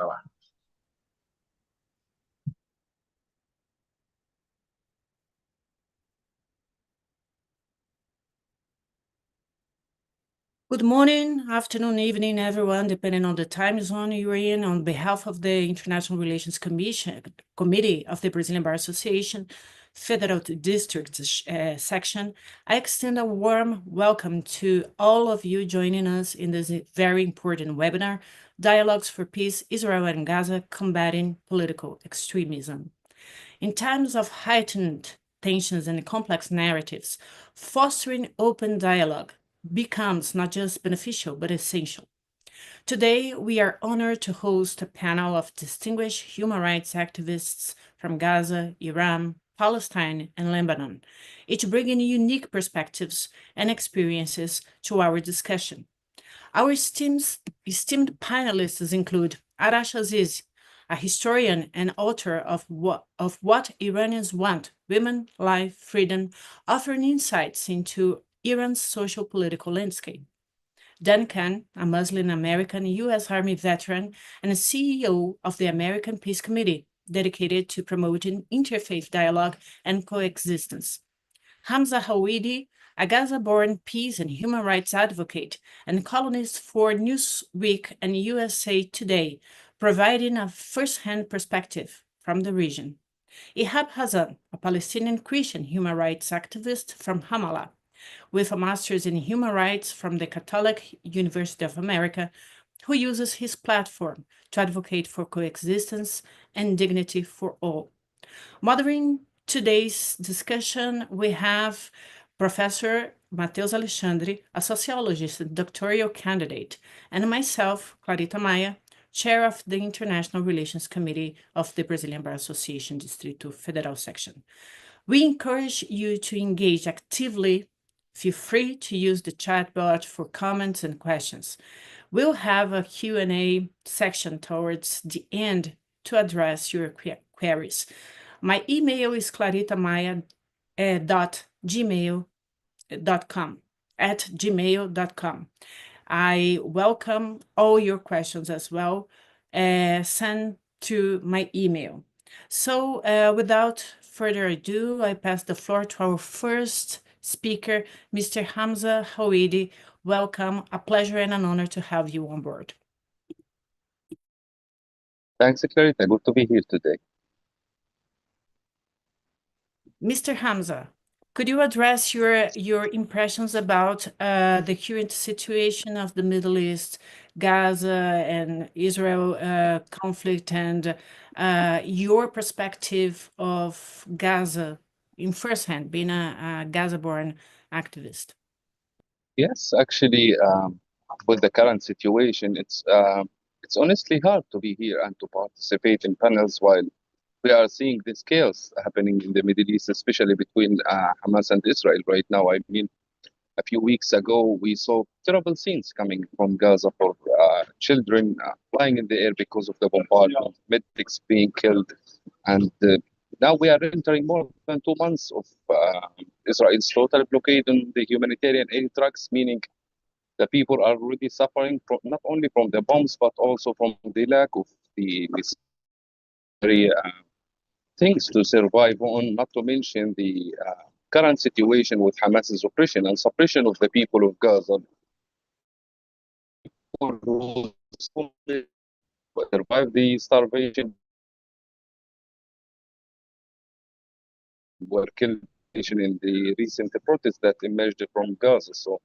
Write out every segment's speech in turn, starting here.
bawah. Good morning, afternoon, evening, everyone, depending on the time zone you're in. On behalf of the International Relations Committee of the Brazilian Bar Association, Federal District Section, I extend a warm welcome to all of you joining us in this very important webinar, Dialogues for Peace, Israel and Gaza, Combating Political Extremism. In times of heightened tensions and complex narratives, fostering open dialogue becomes not just beneficial, but essential. Today, we are honored to host a panel of distinguished human rights activists from Gaza, Iran, Palestine, and Lebanon, each bringing unique perspectives and experiences to our discussion. Our esteemed panelists include Arash Azizi, a historian and author of What Iranians Want, Women, Life, Freedom, offering insights into Iran's social-political landscape. Dan Khan, a Muslim-American U.S. Army veteran and CEO of the American Peace Committee, dedicated to promoting interfaith dialogue and coexistence. Hamza Hawidi, a Gaza-born peace and human rights advocate and columnist for Newsweek and USA Today, providing a first-hand perspective from the region. Ihab Hassan, a Palestinian Christian human rights activist from Ramallah, with a master's in human rights from the Catholic University of America, who uses his platform to advocate for coexistence and dignity for all. Moderating today's discussion, we have Professor Matheus Alexandre, a sociologist and doctoral candidate, and myself, Clarita Maia, chair of the International Relations Committee of the Brazilian Bar Association Distrito Federal Section. We encourage you to engage actively. Feel free to use the chat box for comments and questions. We'll have a Q&A section towards the end to address your queries. My email is claritamaya.gmail.com. I welcome all your questions as well. Send to my email. So without further ado, I pass the floor to our first speaker, Mr. Hamza Hawidi. Welcome, a pleasure and an honor to have you on board. Thanks, Clarita. Good to be here today. Mr. Hamza, could you address your impressions about the current situation of the Middle East, Gaza and Israel conflict, and your perspective of Gaza in firsthand, being a Gaza-born activist? Yes, actually, with the current situation, it's honestly hard to be here and to participate in panels while we are seeing this chaos happening in the Middle East, especially between Hamas and Israel right now. I mean, a few weeks ago, we saw terrible scenes coming from Gaza for children flying in the air because of the bombardment, medics being killed, and now we are entering more than 2 months of Israel's total blockade on the humanitarian aid trucks, meaning the people are already suffering from, not only from the bombs, but also from the lack of the necessary things to survive on, not to mention the current situation with Hamas's oppression and suppression of the people of Gaza. Who survive the starvation were killed in the recent protests that emerged from Gaza. So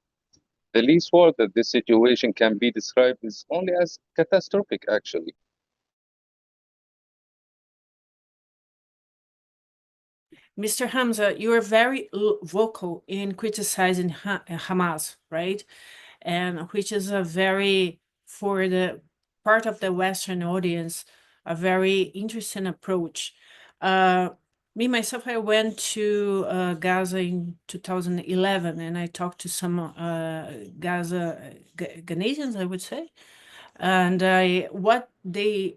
the least word that this situation can be described is only as catastrophic, actually. Mr. Hamza, you are very vocal in criticizing Hamas, right? And which is a very, for the part of the Western audience, a very interesting approach. Me, myself, I went to Gaza in 2011, and I talked to some Gaza Ghanaians, I would say. And what they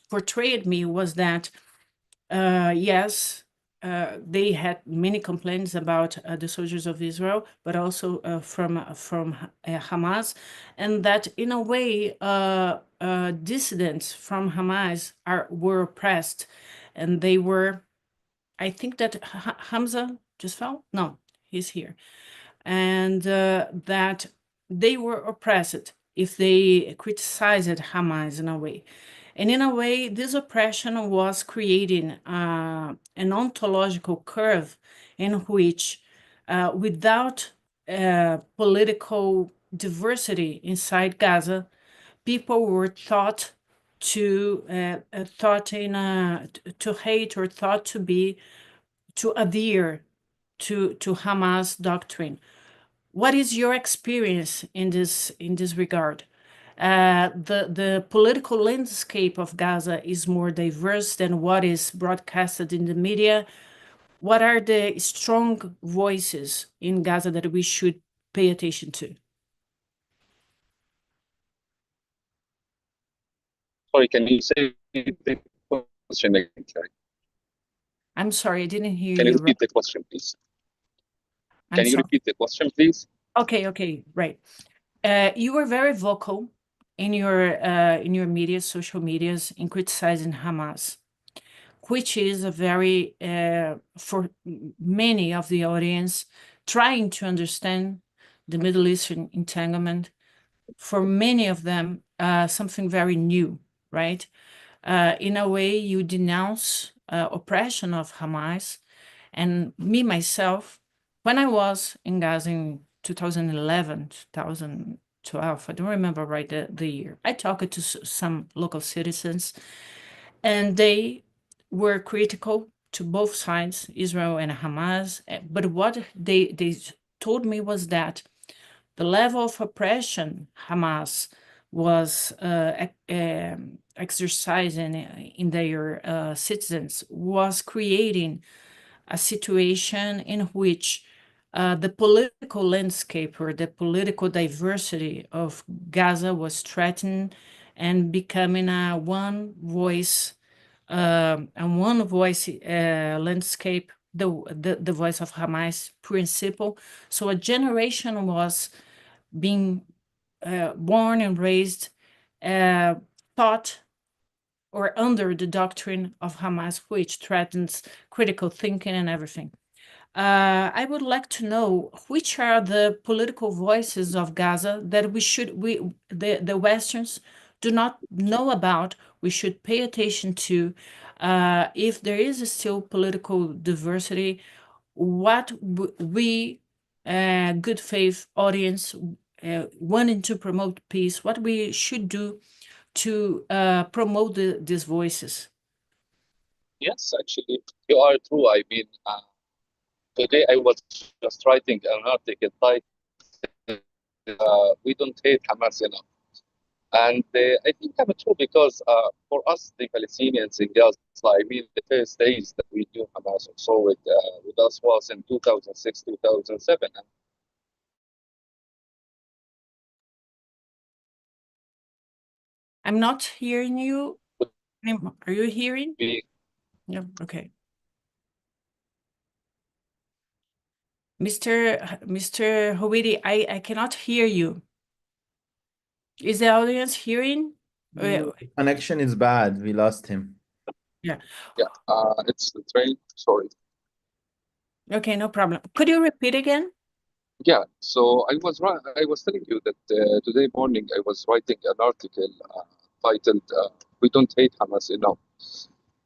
portrayed me was that, yes, they had many complaints about the soldiers of Israel, but also from Hamas, and that in a way dissidents from Hamas were oppressed, and they were. I think that Hamza just fell. No, he's here, and that they were oppressed if they criticized Hamas in a way. And in a way, this oppression was creating an ontological curve in which, without political diversity inside Gaza, people were thought to hate or thought to adhere to Hamas doctrine. What is your experience in this regard? The political landscape of Gaza is more diverse than what is broadcasted in the media. What are the strong voices in Gaza that we should pay attention to? Sorry, can you say the question again, Carrie? I'm sorry, I didn't hear Can you you. repeat the question, please? I'm Can you sorry. repeat the question, please? Okay, right. You were very vocal in your media, social medias, in criticizing Hamas, which is a very, for many of the audience, trying to understand the Middle Eastern entanglement, for many of them, something very new, right? In a way, you denounce oppression of Hamas. And me, myself, when I was in Gaza in 2011, 2012, I don't remember right the year, I talked to some local citizens, and they were critical to both sides, Israel and Hamas. But what they told me was that the level of oppression Hamas was exercising in their citizens was creating a situation in which the political landscape or the political diversity of Gaza was threatened and becoming a one voice landscape, the voice of Hamas principle. So a generation was being born and raised, taught or under the doctrine of Hamas, which threatens critical thinking and everything. I would like to know which are the political voices of Gaza that the Westerns do not know about, we should pay attention to. If there is still political diversity, what we, good faith audience, wanting to promote peace, what we should do to promote these voices. Yes, actually, you are true. I mean, today I was just writing an article titled "We Don't Hate Hamas Enough," and I think I'm true because for us, the Palestinians in Gaza, I mean, the first days that we knew Hamas or saw it with us was in 2006, 2007. And I'm not hearing you. Are you hearing? No, okay. Mr. Howidi, I cannot hear you. Is the audience hearing? The connection is bad. We lost him. Yeah. It's the train. Sorry. Okay, no problem. Could you repeat again? Yeah, so I was telling you that today morning I was writing an article titled "We Don't Hate Hamas Enough,"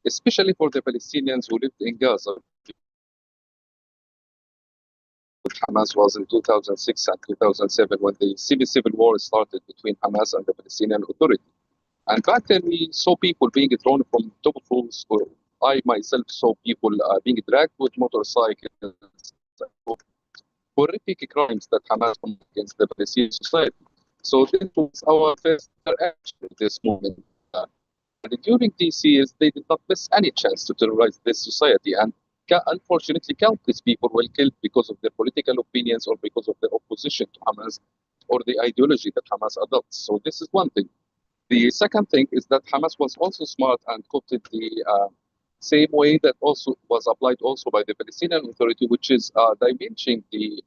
especially for the Palestinians who lived in Gaza. Hamas was in 2006 and 2007 when the civil war started between Hamas and the Palestinian Authority. And back then we saw people being thrown from top of roofs, or I myself saw people being dragged with motorcycles, horrific crimes that Hamas committed against the Palestinian society. So this was our first interaction with this movement. And during these years, they did not miss any chance to terrorize this society. And unfortunately, countless people were killed because of their political opinions or because of their opposition to Hamas or the ideology that Hamas adopts. So this is one thing. The second thing is that Hamas was also smart and copied the same way that also was applied also by the Palestinian Authority, which is diminishing the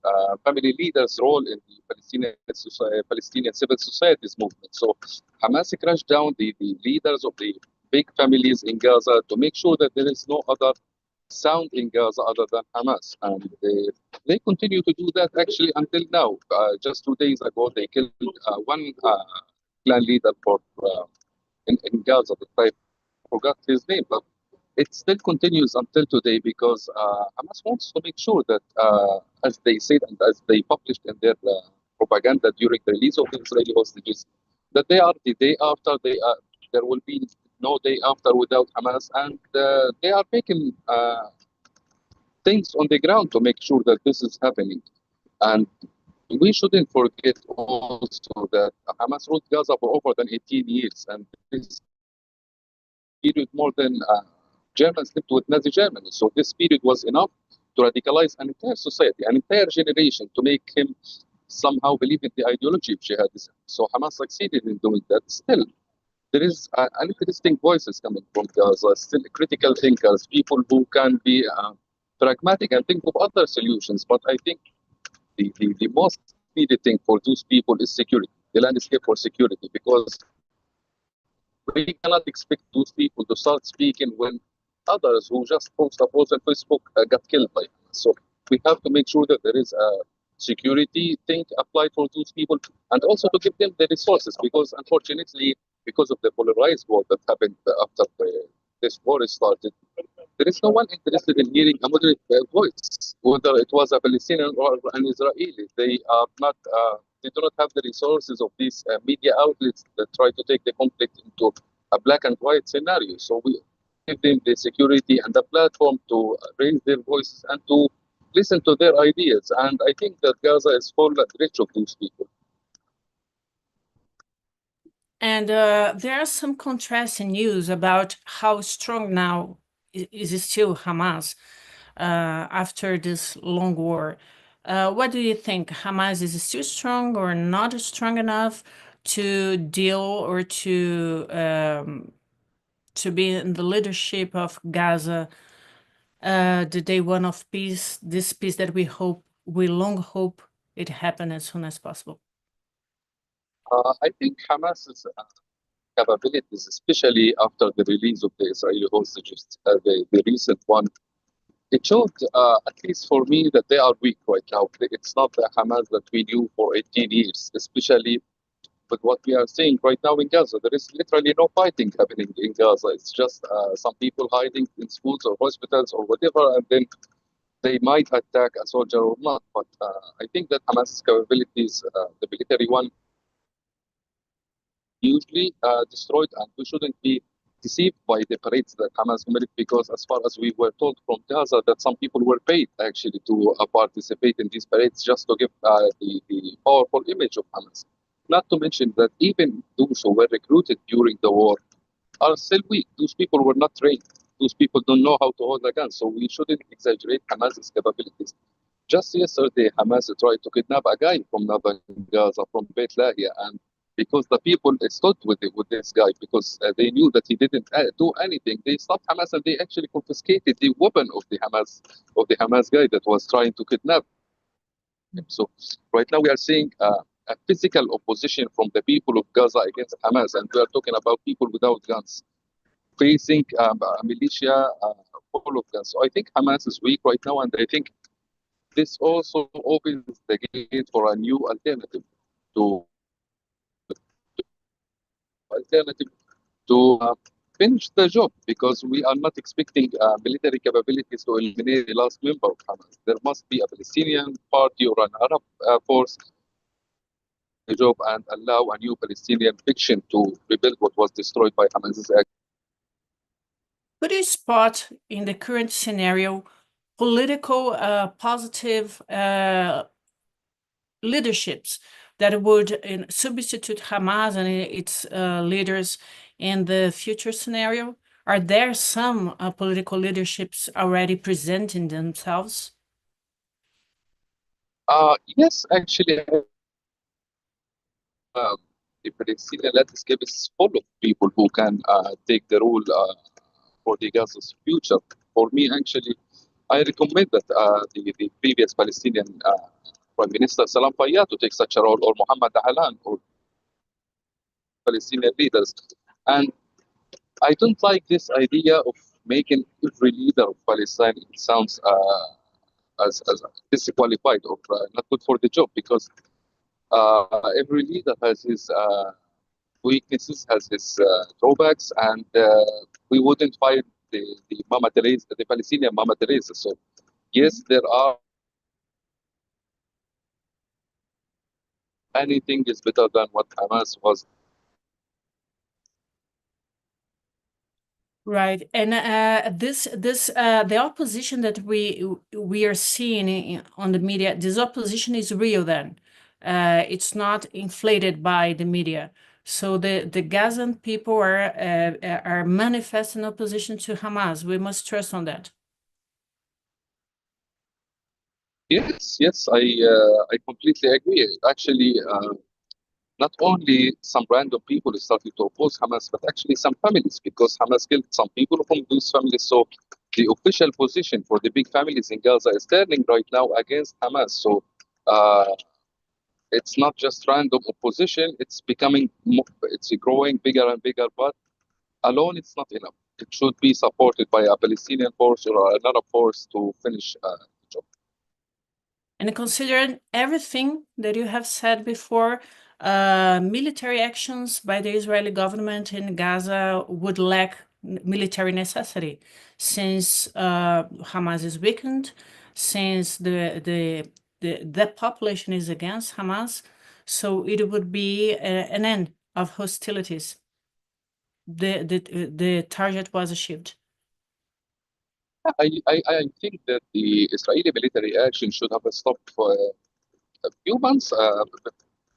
family leaders' role in the Palestinian civil societies movement. So Hamas crashed down the leaders of the big families in Gaza to make sure that there is no other sound in Gaza other than Hamas. And they continue to do that actually until now. Just 2 days ago, they killed one clan leader in Gaza. I forgot his name, but it still continues until today because Hamas wants to make sure that, as they said and as they published in their propaganda during the release of the Israeli hostages, that they are the day after there will be no day after without Hamas, and they are making things on the ground to make sure that this is happening. And we shouldn't forget also that Hamas ruled Gaza for over than 18 years, and this period more than Germans lived with Nazi Germany. So this period was enough to radicalize an entire society, an entire generation, to make him somehow believe in the ideology of jihadism. So Hamas succeeded in doing that. Still, there is interesting voices coming from Gaza, still critical thinkers, people who can be pragmatic and think of other solutions. But I think the most needed thing for those people is security, the landscape for security, because we cannot expect those people to start speaking when others who just post a post on Facebook got killed by Hamas. So we have to make sure that there is a security thing applied for those people, and also to give them the resources, because unfortunately, because of the polarized war that happened after this war started, there is no one interested in hearing a moderate voice, whether it was a Palestinian or an Israeli. They are not. They do not have the resources of these media outlets that try to take the conflict into a black and white scenario. So we give them the security and the platform to raise their voices and to listen to their ideas. And I think that Gaza is full and rich of those people. And there are some contrasting news about how strong now is still Hamas after this long war. What do you think? Hamas is still strong or not strong enough to deal or to be in the leadership of Gaza, the day one of peace, this peace that we long hope it happen as soon as possible? I think Hamas's capabilities, especially after the release of the Israeli hostages, the recent one, it showed, at least for me, that they are weak right now. It's not the Hamas that we knew for 18 years, especially with what we are seeing right now in Gaza. There is literally no fighting happening in Gaza. It's just some people hiding in schools or hospitals or whatever, and then they might attack a soldier or not. But I think that Hamas's capabilities, the military one, hugely destroyed, and we shouldn't be deceived by the parades that Hamas committed, because as far as we were told from Gaza, that some people were paid actually to participate in these parades just to give the powerful image of Hamas. Not to mention that even those who were recruited during the war are still weak. Those people were not trained. Those people don't know how to hold a gun. So we shouldn't exaggerate Hamas's capabilities. Just yesterday, Hamas tried to kidnap a guy from northern Gaza, from Beit Lahia, and because the people stood with this guy, because they knew that he didn't do anything, they stopped Hamas and they actually confiscated the weapon of the Hamas guy that was trying to kidnap him. So right now we are seeing a physical opposition from the people of Gaza against Hamas, and we are talking about people without guns facing a militia full of guns. So I think Hamas is weak right now, and I think this also opens the gate for a new alternative to finish the job, because we are not expecting military capabilities to eliminate the last member of Hamas. There must be a Palestinian party or an Arab force the job and allow a new Palestinian fiction to rebuild what was destroyed by Hamas's act. Could you spot in the current scenario political positive leaderships that would substitute Hamas and its leaders in the future scenario? Are there some political leaderships already presenting themselves? Yes, actually, the Palestinian landscape is full of people who can take the role for the Gaza's future. For me, actually, I recommend that the previous Palestinian Prime Minister Salam Fayyad to take such a role, or Mohammed Ahlan, or Palestinian leaders. And I don't like this idea of making every leader of Palestine sounds as disqualified or not good for the job, because every leader has his weaknesses, has his drawbacks, and we wouldn't find the Mama Teresa, the Palestinian Mama Teresa. So yes, there are anything is better than what Hamas was. Right, and the opposition that we are seeing on the media, this opposition is real. Then, it's not inflated by the media. So the Gazan people are manifesting opposition to Hamas. We must trust on that. Yes, I completely agree. Actually, not only some random people started to oppose Hamas, but actually some families, because Hamas killed some people from those families. So the official position for the big families in Gaza is turning right now against Hamas. So it's not just random opposition, it's becoming it's growing bigger and bigger, but alone it's not enough. It should be supported by a Palestinian force or another force to finish the job. And considering everything that you have said before, military actions by the Israeli government in Gaza would lack military necessity, since Hamas is weakened, since the population is against Hamas, so it would be an end of hostilities. The target was achieved. I think that the Israeli military action should have stopped for a few months,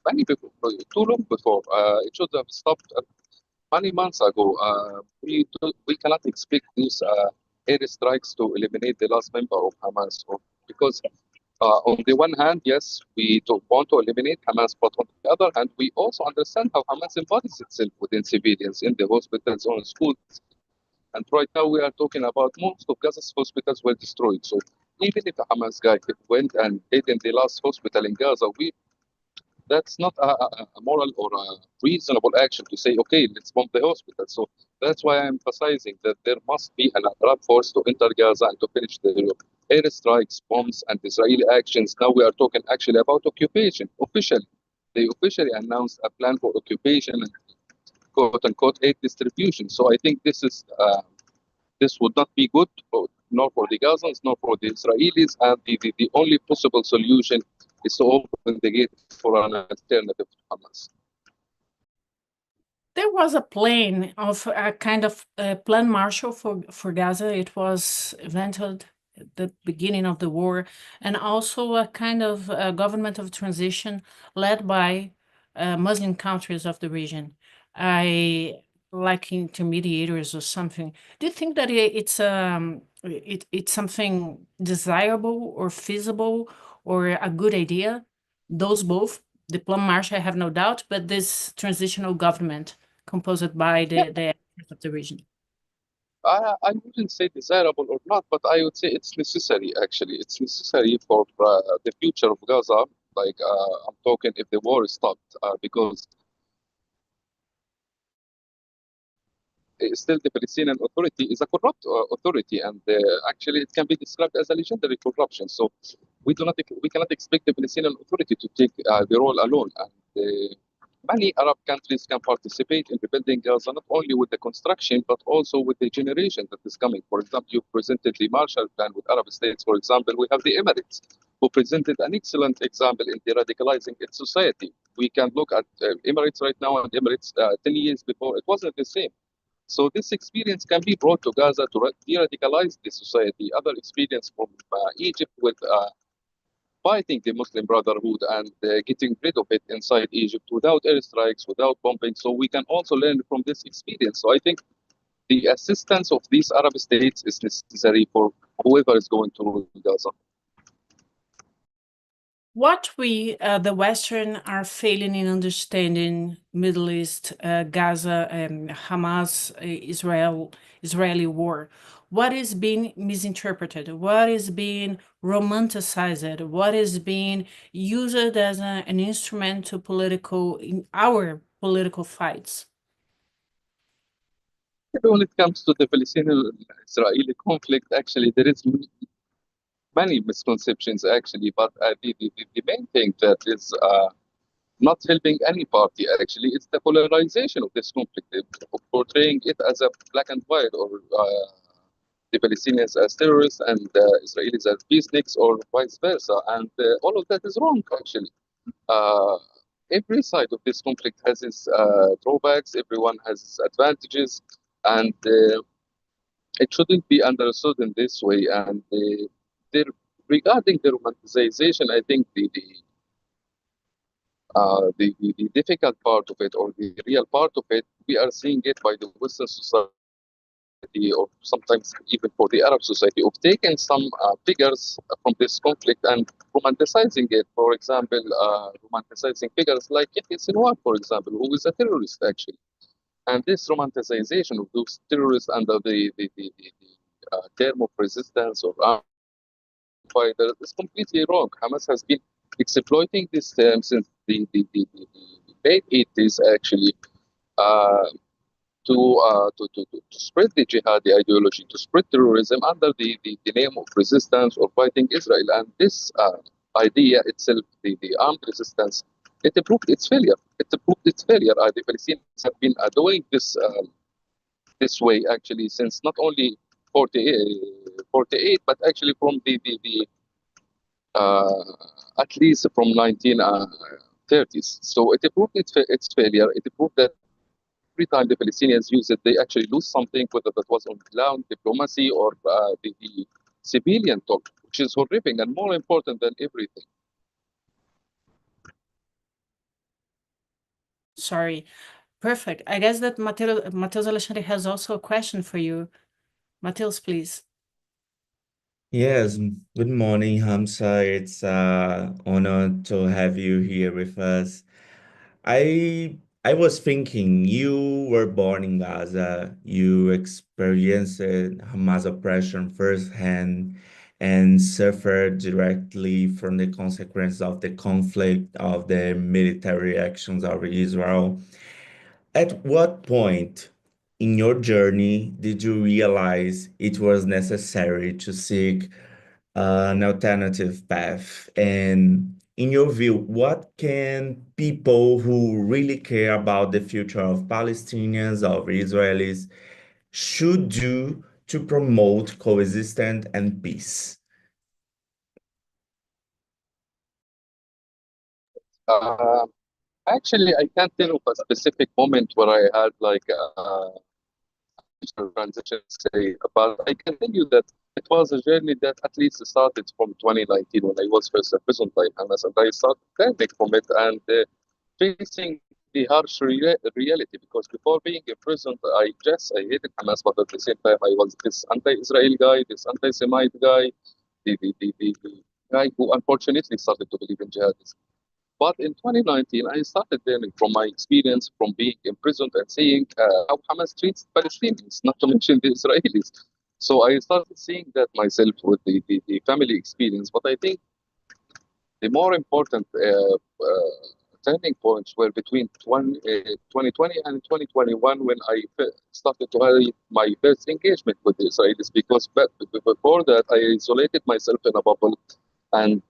many before, too long before. It should have stopped many months ago. We cannot expect these airstrikes to eliminate the last member of Hamas, because on the one hand, yes, we don't want to eliminate Hamas, but on the other hand, we also understand how Hamas embodies itself within civilians, in the hospitals, on schools. And right now we are talking about most of Gaza's hospitals were destroyed. So even if a Hamas guy went and hid in the last hospital in Gaza, that's not a moral or a reasonable action to say, okay, let's bomb the hospital. So that's why I'm emphasizing that there must be an Arab force to enter Gaza and to finish the airstrikes, bombs, and Israeli actions. Now we are talking actually about occupation officially. They officially announced a plan for occupation and quote-unquote aid distribution. So I think this would not be good, nor for the Gazans, nor for the Israelis, and the only possible solution is to open the gate for an alternative to Hamas. There was a plan of a kind of plan Marshall for Gaza. It was invented at the beginning of the war, and also a kind of government of transition led by Muslim countries of the region. Like intermediators or something. Do you think that it's something desirable or feasible or a good idea? Those both, the plan Marshall, I have no doubt, but this transitional government composed by the actors of the region. I wouldn't say desirable or not, but I would say it's necessary. Actually, it's necessary for the future of Gaza. Like I'm talking, if the war is stopped, because still the Palestinian Authority is a corrupt authority, and actually it can be described as a legendary corruption. So we cannot expect the Palestinian Authority to take the role alone. And many Arab countries can participate in rebuilding Gaza, not only with the construction, but also with the generation that is coming. For example, you presented the Marshall Plan with Arab states. For example, we have the Emirates, who presented an excellent example in de-radicalizing its society. We can look at Emirates right now and Emirates 10 years before. It wasn't the same. So this experience can be brought to Gaza to de-radicalize the society. Other experience from Egypt with fighting the Muslim Brotherhood and getting rid of it inside Egypt without airstrikes, without bombing. So we can also learn from this experience. So I think the assistance of these Arab states is necessary for whoever is going to rule Gaza. What we, the Western, are failing in understanding Middle East, Gaza, and Hamas, Israeli war. What is being misinterpreted? What is being romanticized? What is being used as an instrument to in our political fights? When it comes to the Palestinian-Israeli conflict, actually, there is many misconceptions, actually, but the main thing that is not helping any party, actually, is the polarization of this conflict, portraying it as a black and white, or the Palestinians as terrorists and the Israelis as peaceniks, or vice versa. And all of that is wrong, actually. Every side of this conflict has its drawbacks, everyone has its advantages, and it shouldn't be understood in this way. And regarding the romanticization, I think the difficult part of it, or the real part of it, we are seeing it by the Western society, or sometimes even for the Arab society, of taking some figures from this conflict and romanticizing it. For example, romanticizing figures like Yahya Sinwar, for example, who is a terrorist, actually. And this romanticization of those terrorists under the term of resistance or armed fighter is completely wrong. Hamas has been exploiting this term since the late 80s, actually, uh, to spread the jihadi ideology, to spread terrorism under the name of resistance or fighting Israel. And this idea itself, the armed resistance, it proved its failure. It proved its failure. The Palestinians have been doing this way, actually, since not only 48, but actually from at least from 1930s. So it proved its failure. It proved that every time the Palestinians use it, they actually lose something, whether that was on ground diplomacy or the civilian talk, which is horrific and more important than everything. Sorry. Perfect. I guess that Mateus Alexandre has also a question for you. Mateus, please. Yes, good morning, Hamza. It's an honor to have you here with us. I was thinking you were born in Gaza, you experienced Hamas oppression firsthand and suffered directly from the consequences of the conflict, of the military actions of Israel. At what point in your journey did you realize it was necessary to seek an alternative path? And in your view, what can people who really care about the future of Palestinians, of Israelis, should do to promote coexistence and peace? Actually, I can't tell of a specific moment where I had like a transition, say, but I can tell you that it was a journey that at least started from 2019 when I was first imprisoned by Hamas, and I started learning from it and facing the harsh reality. Because before being imprisoned, I hated Hamas, but at the same time, I was this anti-Israel guy, this anti-Semite guy, the guy who unfortunately started to believe in jihadism. But in 2019, I started learning from my experience from being imprisoned and seeing how Hamas treats Palestinians, not to mention the Israelis. So I started seeing that myself with the family experience. But I think the more important turning points were between 2020 and 2021, when I started to have my first engagement with the Israelis, because before that I isolated myself in a bubble and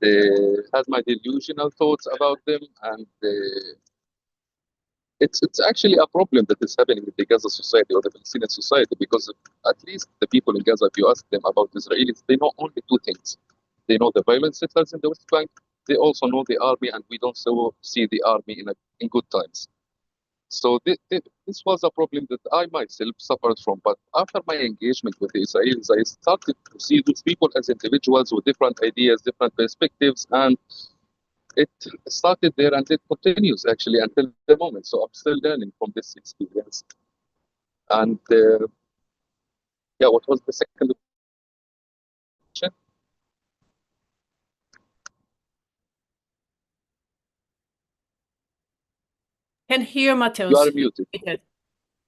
had my delusional thoughts about them. And it's actually a problem that is happening in the Gaza society or the Palestinian society, because at least the people in Gaza, if you ask them about Israelis, they know only two things. They know the violent settlers in the West Bank. They also know the army, and we don't see the army in good times. So this was a problem that I myself suffered from. But after my engagement with the Israelis, I started to see those people as individuals with different ideas, different perspectives, and it started there and it continues actually until the moment. So I'm still learning from this experience. And yeah, what was the second question? Can hear You Mateus. are muted.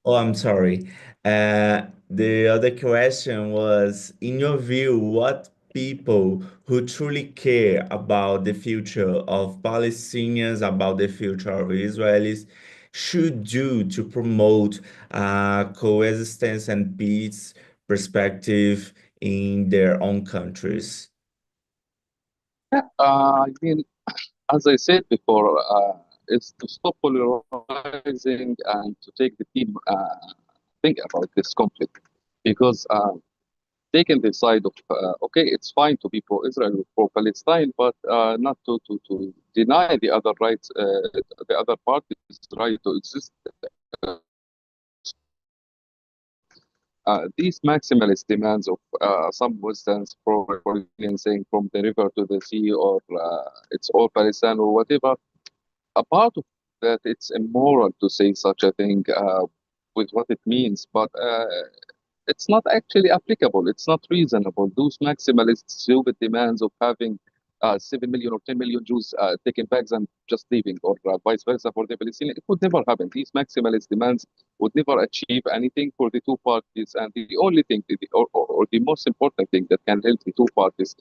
Oh, I'm sorry. The other question was, in your view, what people who truly care about the future of Palestinians, about the future of Israelis, should do to promote coexistence and peace perspective in their own countries? I mean, as I said before, is to stop polarizing and to take the team think about this conflict, because taking the side of okay, it's fine to be pro-Israel or pro-Palestine, but not to deny the other rights, the other party's right to exist. These maximalist demands of some Muslims saying from the river to the sea, or it's all Palestine or whatever, a part of that, it's immoral to say such a thing with what it means, but it's not actually applicable. It's not reasonable. Those maximalist stupid demands of having 7 million or 10 million Jews taking bags and just leaving, or vice versa for the Palestinians, it would never happen. These maximalist demands would never achieve anything for the two parties. And the only thing, or the most important thing that can help the two parties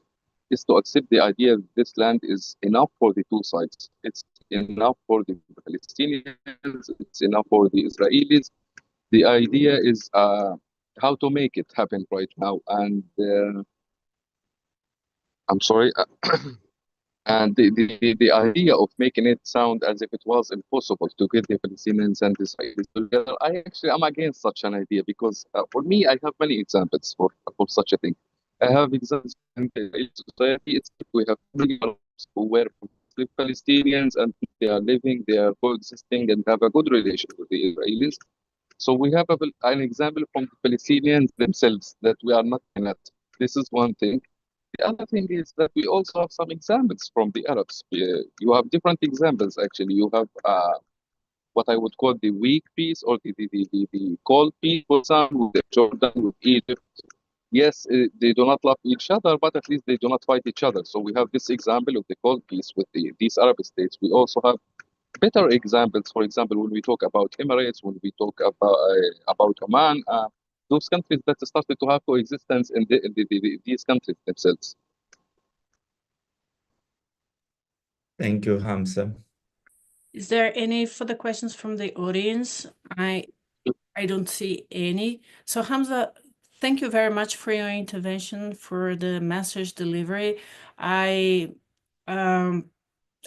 is to accept the idea that this land is enough for the two sides. It's enough for the Palestinians, it's enough for the Israelis. The idea is how to make it happen right now. And I'm sorry. And the idea of making it sound as if it was impossible to get the Palestinians and the Israelis together, I actually am against such an idea, because for me, I have many examples for such a thing. I have examples in the society. It's we have many Arabs who were Palestinians, and they are living, they are coexisting, and have a good relation with the Israelis. So we have an example from the Palestinians themselves that we are not in it. This is one thing. The other thing is that we also have some examples from the Arabs. You have different examples, actually. You have what I would call the weak peace, or the cold peace, for example, with Jordan, with Egypt. Yes, they do not love each other, but at least they do not fight each other. So we have this example of the cold peace with these Arab states. We also have better examples. For example, when we talk about Emirates, when we talk about Oman, those countries that started to have coexistence in these countries themselves. Thank you, Hamza. Is there any further questions from the audience? I don't see any. So Hamza, thank you very much for your intervention, for the message delivery. I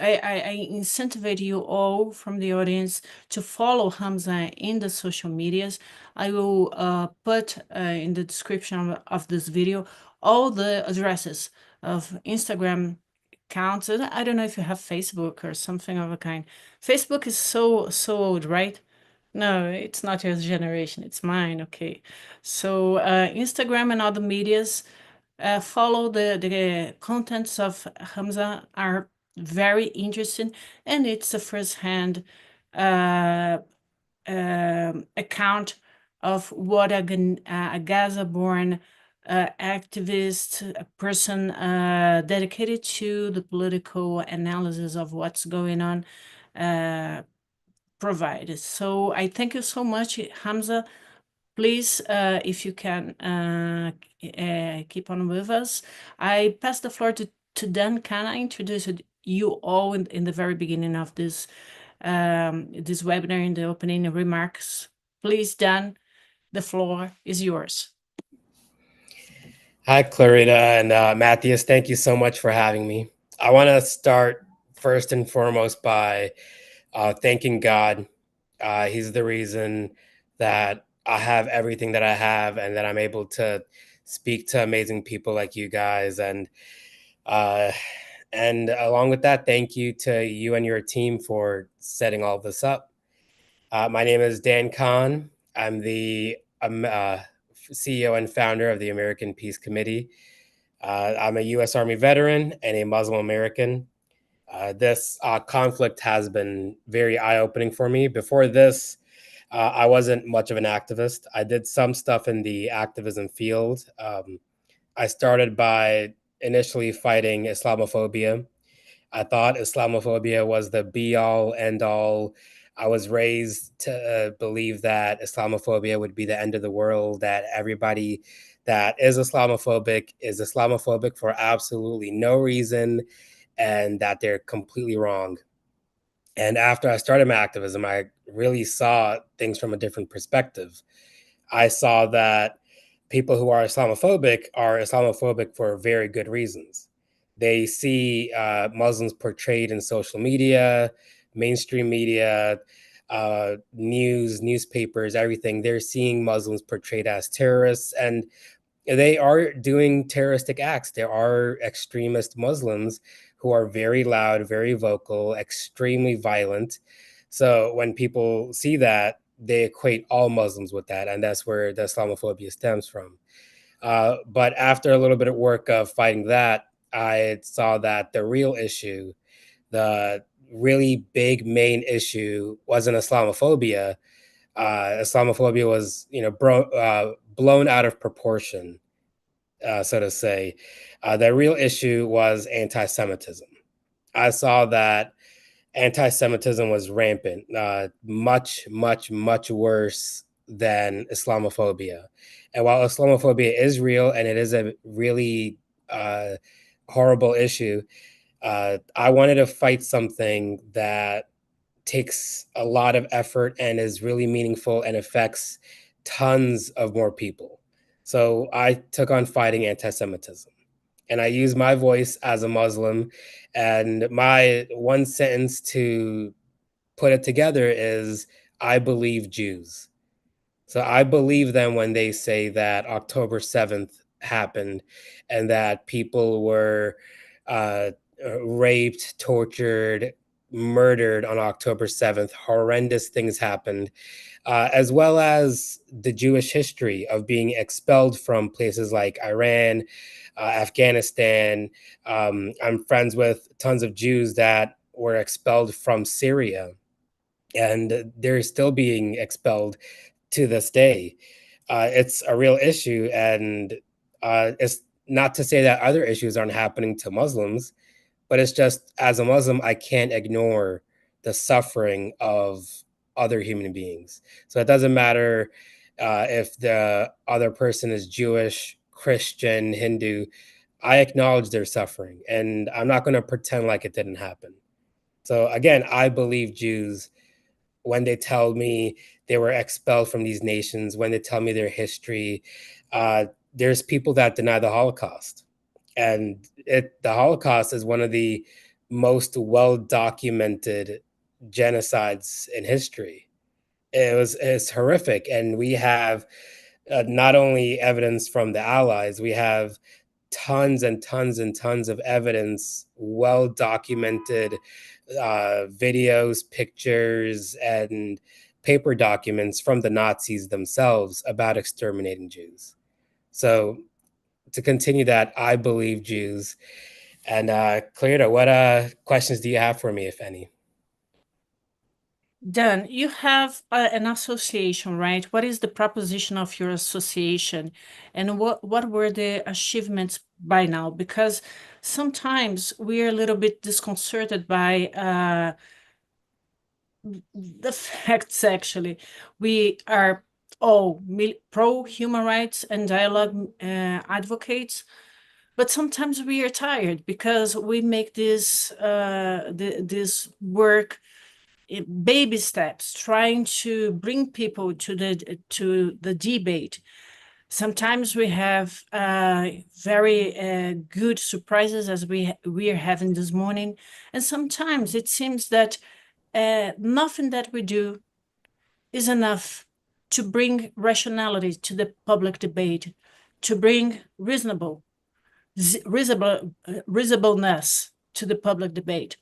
incentivize you all from the audience to follow Hamza in the social medias. I will put in the description of this video all the addresses of Instagram accounts. I don't know if you have Facebook or something of a kind. Facebook is so old, right? No, it's not your generation, it's mine. Okay. So Instagram and other medias, follow the contents of Hamza, are very interesting, and it's a first-hand account of what a Gaza-born activist, a person dedicated to the political analysis of what's going on, provided. So I thank you so much, Hamza. Please, if you can keep on with us. I pass the floor to Dan. Can I introduce you all in the very beginning of this this webinar, in the opening remarks? Please, Dan, the floor is yours. Hi, Clarita and Matthias. Thank you so much for having me. I want to start first and foremost by thanking God. He's the reason that I have everything that I have, and that I'm able to speak to amazing people like you guys. And along with that, thank you to you and your team for setting all this up. My name is Dan Khan. I'm the CEO and founder of the American Peace Committee. I'm a U.S. Army veteran and a Muslim American. This conflict has been very eye-opening for me. Before this, I wasn't much of an activist. I did some stuff in the activism field. I started by initially fighting Islamophobia. I thought Islamophobia was the be-all, end-all I was raised to believe that Islamophobia would be the end of the world, that everybody that is Islamophobic for absolutely no reason, and that they're completely wrong. And after I started my activism, I really saw things from a different perspective. I saw that people who are Islamophobic for very good reasons. They see Muslims portrayed in social media, mainstream media, newspapers, everything. They're seeing Muslims portrayed as terrorists, and they are doing terroristic acts. There are extremist Muslims who are very loud, very vocal, extremely violent. So when people see that, they equate all Muslims with that, and that's where the Islamophobia stems from. But after a little bit of work of fighting that, I saw that the real issue, the really big main issue, wasn't Islamophobia. Islamophobia was, blown out of proportion, so to say. The real issue was anti-Semitism. I saw that anti-Semitism was rampant, much, much, much worse than Islamophobia. And while Islamophobia is real and it is a really horrible issue, I wanted to fight something that takes a lot of effort and is really meaningful and affects tons of more people. So I took on fighting anti-Semitism. And I used my voice as a Muslim. And my one sentence to put it together is, I believe Jews. So I believe them when they say that October 7th happened and that people were raped, tortured, murdered on October 7th. Horrendous things happened, as well as the Jewish history of being expelled from places like Iran, Afghanistan. I'm friends with tons of Jews that were expelled from Syria, and they're still being expelled to this day. It's a real issue, and it's not to say that other issues aren't happening to Muslims, but it's just, as a Muslim, I can't ignore the suffering of other human beings. So it doesn't matter if the other person is Jewish, Christian, Hindu. I acknowledge their suffering, and I'm not going to pretend like it didn't happen. So again, I believe Jews when they tell me they were expelled from these nations, when they tell me their history. There's people that deny the Holocaust. And the Holocaust is one of the most well-documented genocides in history. It's horrific. And we have not only evidence from the Allies, we have tons and tons and tons of evidence, well-documented videos, pictures, and paper documents from the Nazis themselves about exterminating Jews. So to continue that, I believe Jews. And Clarita, what questions do you have for me, if any? Dan, you have an association, right? What is the proposition of your association, and what were the achievements by now? Because sometimes we are a little bit disconcerted by the facts. Actually, we are all pro-human rights and dialogue advocates, but sometimes we are tired because we make this work baby steps, trying to bring people to the debate. Sometimes we have very good surprises, as we are having this morning, and sometimes it seems that nothing that we do is enough to bring rationality to the public debate, to bring reasonableness to the public debate.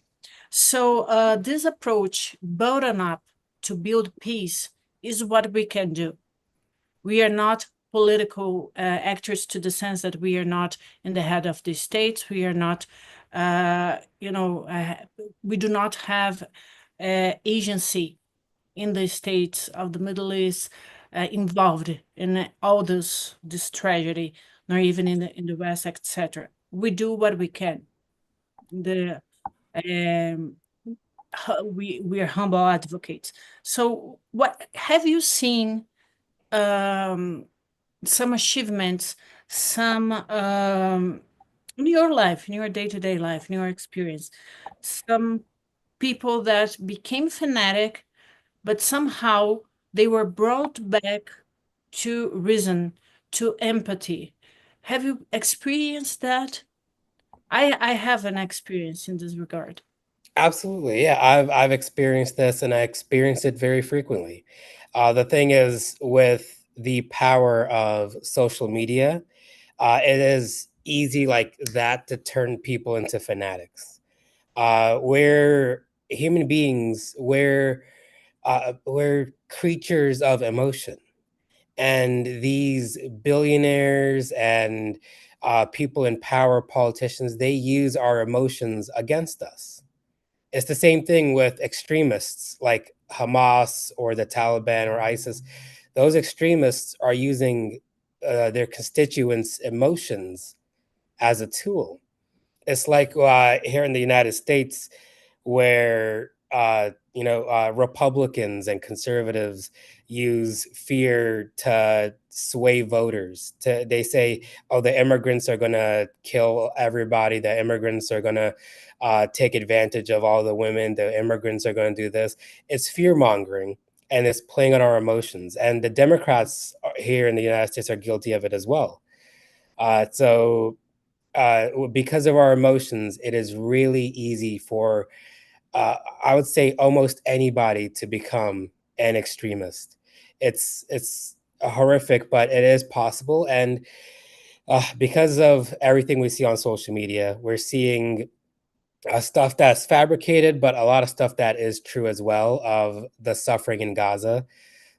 So this approach, bottom up to build peace, is what we can do. We are not political actors to the sense that we are not in the head of the states. We are not, we do not have agency in the states of the Middle East involved in all this tragedy, nor even in the West, etc. We do what we can. we are humble advocates. So what have you seen some achievements, some in your life, in your day-to-day life, in your experience, some people that became fanatic, but somehow they were brought back to reason, to empathy. Have you experienced that? I have an experience in this regard. Absolutely. Yeah, I've experienced this, and I experience it very frequently. The thing is, with the power of social media, it is easy like that to turn people into fanatics. We're human beings, we're creatures of emotion, and these billionaires and people in power, politicians, they use our emotions against us. It's the same thing with extremists like Hamas or the Taliban or ISIS. Those extremists are using their constituents' emotions as a tool. It's like here in the United States, where Republicans and conservatives use fear to sway voters. They say, "Oh, the immigrants are going to kill everybody. The immigrants are going to take advantage of all the women. The immigrants are going to do this." It's fear mongering, and it's playing on our emotions. And the Democrats here in the United States are guilty of it as well. Because of our emotions, it is really easy for, I would say, almost anybody to become an extremist. It's horrific, but it is possible. And because of everything we see on social media, we're seeing stuff that's fabricated, but a lot of stuff that is true as well of the suffering in Gaza.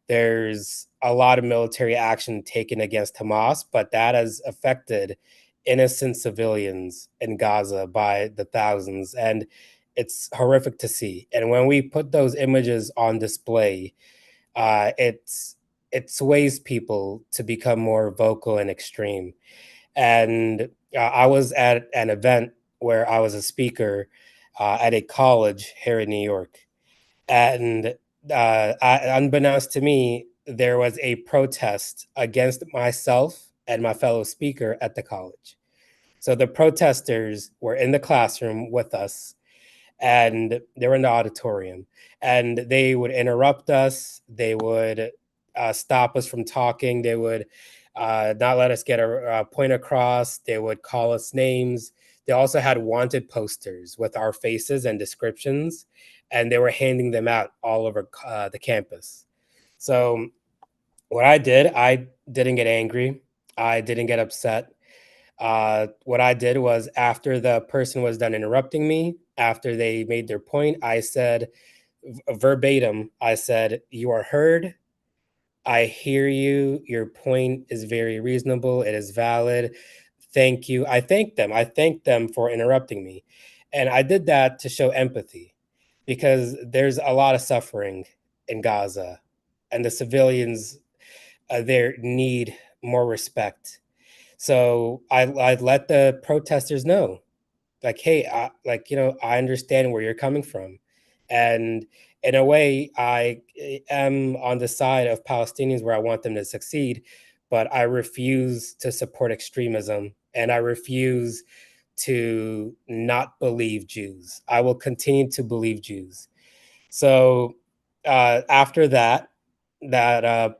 There's a lot of military action taken against Hamas, but that has affected innocent civilians in Gaza by the thousands. And it's horrific to see. And when we put those images on display, it sways people to become more vocal and extreme. And I was at an event where I was a speaker at a college here in New York. And unbeknownst to me, there was a protest against myself and my fellow speaker at the college. So the protesters were in the classroom with us, and they were in the auditorium, and they would interrupt us. They would stop us from talking. They would not let us get a point across. They would call us names. They also had wanted posters with our faces and descriptions, and they were handing them out all over the campus. So what I didn't get angry. I didn't get upset. What I did was, after the person was done interrupting me, after they made their point, I said verbatim, I said, "You are heard. I hear you. Your point is very reasonable. It is valid. Thank you." I thanked them. I thanked them for interrupting me. And I did that to show empathy, because there's a lot of suffering in Gaza, and the civilians there need more respect. So I let the protesters know, like, "Hey, I understand where you're coming from." And in a way, I am on the side of Palestinians, where I want them to succeed, but I refuse to support extremism, and I refuse to not believe Jews. I will continue to believe Jews. So after that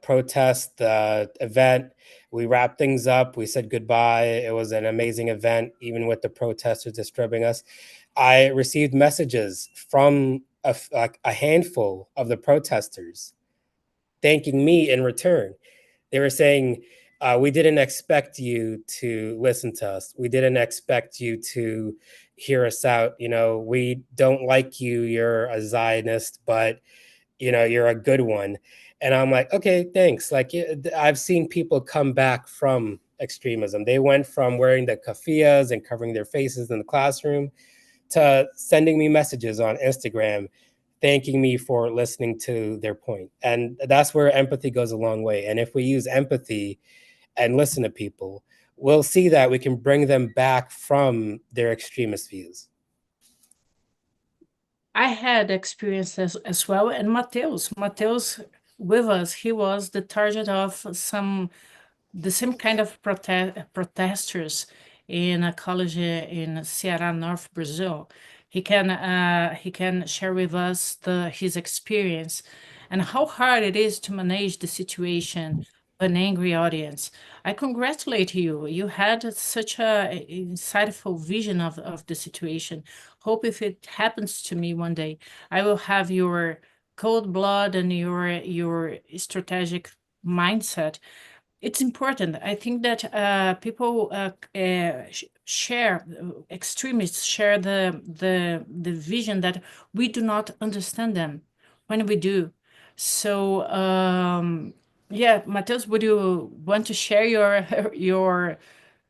protest event, we wrapped things up. We said goodbye. It was an amazing event, even with the protesters disturbing us. I received messages from a handful of the protesters thanking me in return. They were saying, "We didn't expect you to listen to us. We didn't expect you to hear us out. We don't like you. You're a Zionist, but you're a good one." And I'm like, "Okay, thanks." Like, I've seen people come back from extremism. They went from wearing the kafiyas and covering their faces in the classroom to sending me messages on Instagram, thanking me for listening to their point. And that's where empathy goes a long way. And if we use empathy and listen to people, we'll see that we can bring them back from their extremist views. I had experience as well, and Mateus with us, he was the target of the same kind of protesters in a college in Ceará, North Brazil. He can share with us his experience and how hard it is to manage the situation, an angry audience. I congratulate you. You had such a insightful vision of the situation. Hope if it happens to me one day, I will have your cold blood and your strategic mindset. It's important. I think that people share, extremists share the vision that we do not understand them when we do. So yeah, Mateus, would you want to share your your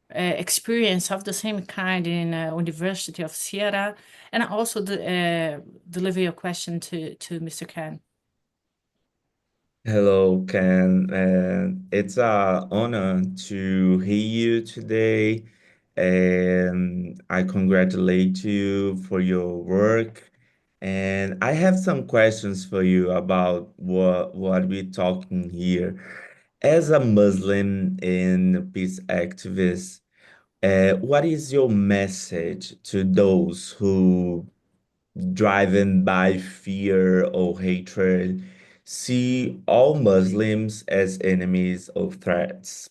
experience of the same kind in University of Ceará, and also deliver your question to Mr. Khan? Hello, Ken, and it's an honor to hear you today. And I congratulate you for your work. And I have some questions for you about what we're talking here. As a Muslim and peace activist, what is your message to those who driven by fear or hatred, see all Muslims as enemies or threats?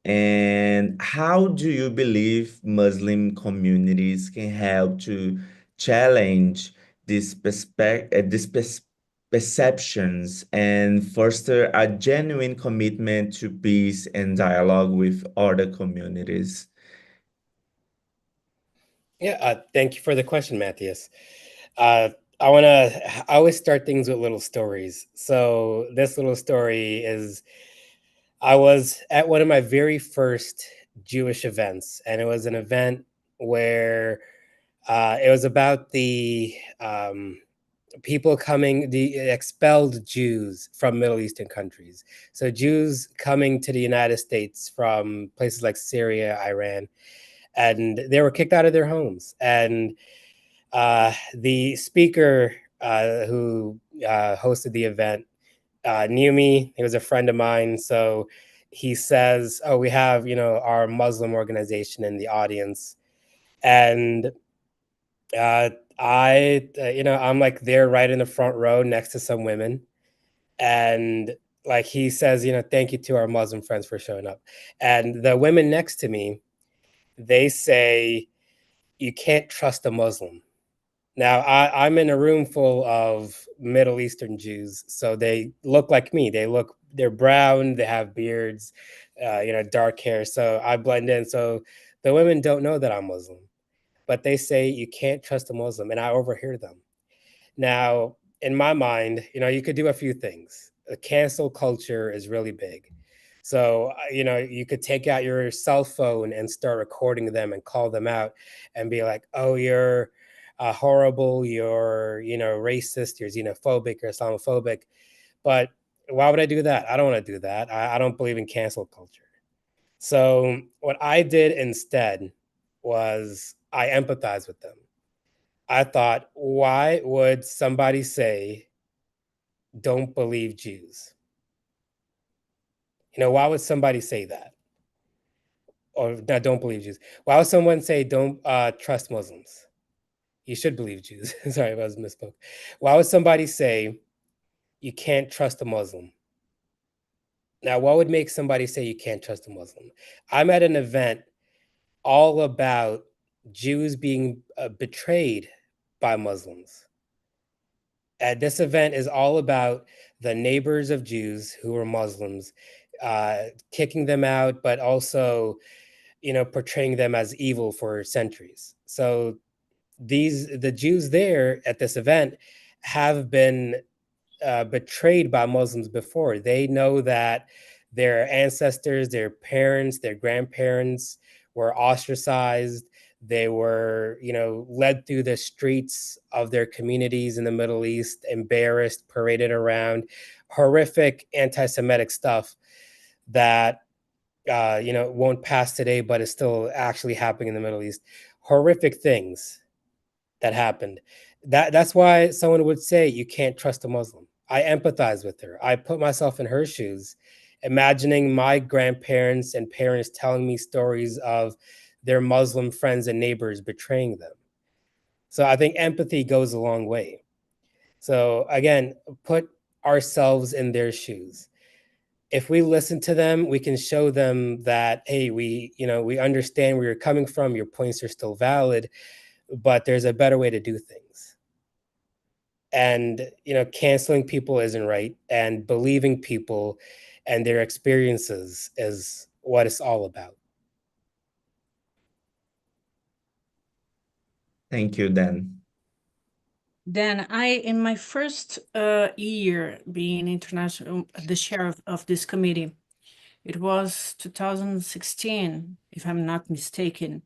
And how do you believe Muslim communities can help to challenge these perceptions and foster a genuine commitment to peace and dialogue with other communities? Yeah, thank you for the question, Matthias. I always start things with little stories. So this little story is, I was at one of my very first Jewish events, and it was an event where it was about the the expelled Jews from Middle Eastern countries. So Jews coming to the United States from places like Syria, Iran, and they were kicked out of their homes. And the speaker who hosted the event knew me. He was a friend of mine. So he says, "Oh, we have, our Muslim organization in the audience." And I'm like there right in the front row next to some women. And like he says, "Thank you to our Muslim friends for showing up." And the women next to me, they say, "You can't trust a Muslim." Now, I'm in a room full of Middle Eastern Jews, so they look like me. They're brown, they have beards, dark hair. So I blend in. So the women don't know that I'm Muslim, but they say you can't trust a Muslim, and I overhear them. Now, in my mind, you could do a few things. The cancel culture is really big. So, you could take out your cell phone and start recording them and call them out and be like, "Oh, you're horrible, you're, racist, you're xenophobic, you're Islamophobic." But why would I do that? I don't want to do that. I don't believe in cancel culture. So, what I did instead was I empathized with them. I thought, why would somebody say, "Don't believe Jews"? Why would somebody say that? Or not, "Don't believe Jews"? Why would someone say, "Don't trust Muslims"? You should believe Jews. Sorry if I was misspoke. Why would somebody say, "You can't trust a Muslim"? Now, what would make somebody say you can't trust a Muslim? I'm at an event all about Jews being betrayed by Muslims. And this event is all about the neighbors of Jews who are Muslims, kicking them out, but also, portraying them as evil for centuries. So the Jews there at this event have been betrayed by Muslims before. They know that their ancestors, their parents, their grandparents were ostracized. They were, led through the streets of their communities in the Middle East, embarrassed, paraded around, horrific anti-Semitic stuff that, won't pass today, but is still actually happening in the Middle East. Horrific things that happened. That's why someone would say you can't trust a Muslim. I empathize with her. I put myself in her shoes, imagining my grandparents and parents telling me stories of their Muslim friends and neighbors betraying them. So I think empathy goes a long way. So again, put ourselves in their shoes. If we listen to them, we can show them that, hey, we understand where you're coming from. Your points are still valid, but there's a better way to do things. And, canceling people isn't right. And believing people and their experiences is what it's all about. Thank you, Dan. Then in my first year being the chair of this committee, it was 2016, if I'm not mistaken,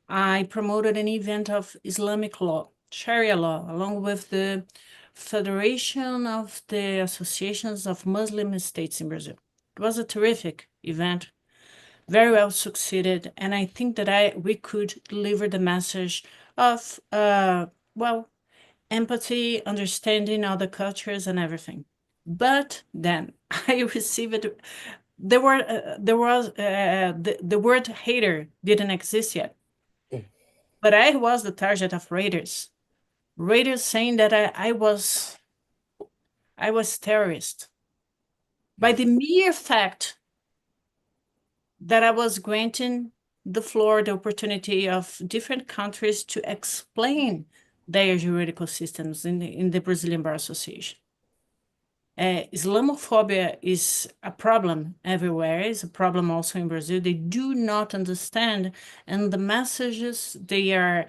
I promoted an event of Islamic law, Sharia law, along with the Federation of the Associations of Muslim States in Brazil. It was a terrific event, very well succeeded, and I think that we could deliver the message of, empathy, understanding other cultures and everything. But then I received, the word hater didn't exist yet. But I was the target of raiders saying that I was terrorist. By the mere fact that I was granting the floor, the opportunity of different countries to explain their juridical systems in the Brazilian Bar Association. Islamophobia is a problem everywhere. It's a problem also in Brazil. They do not understand, and the messages they are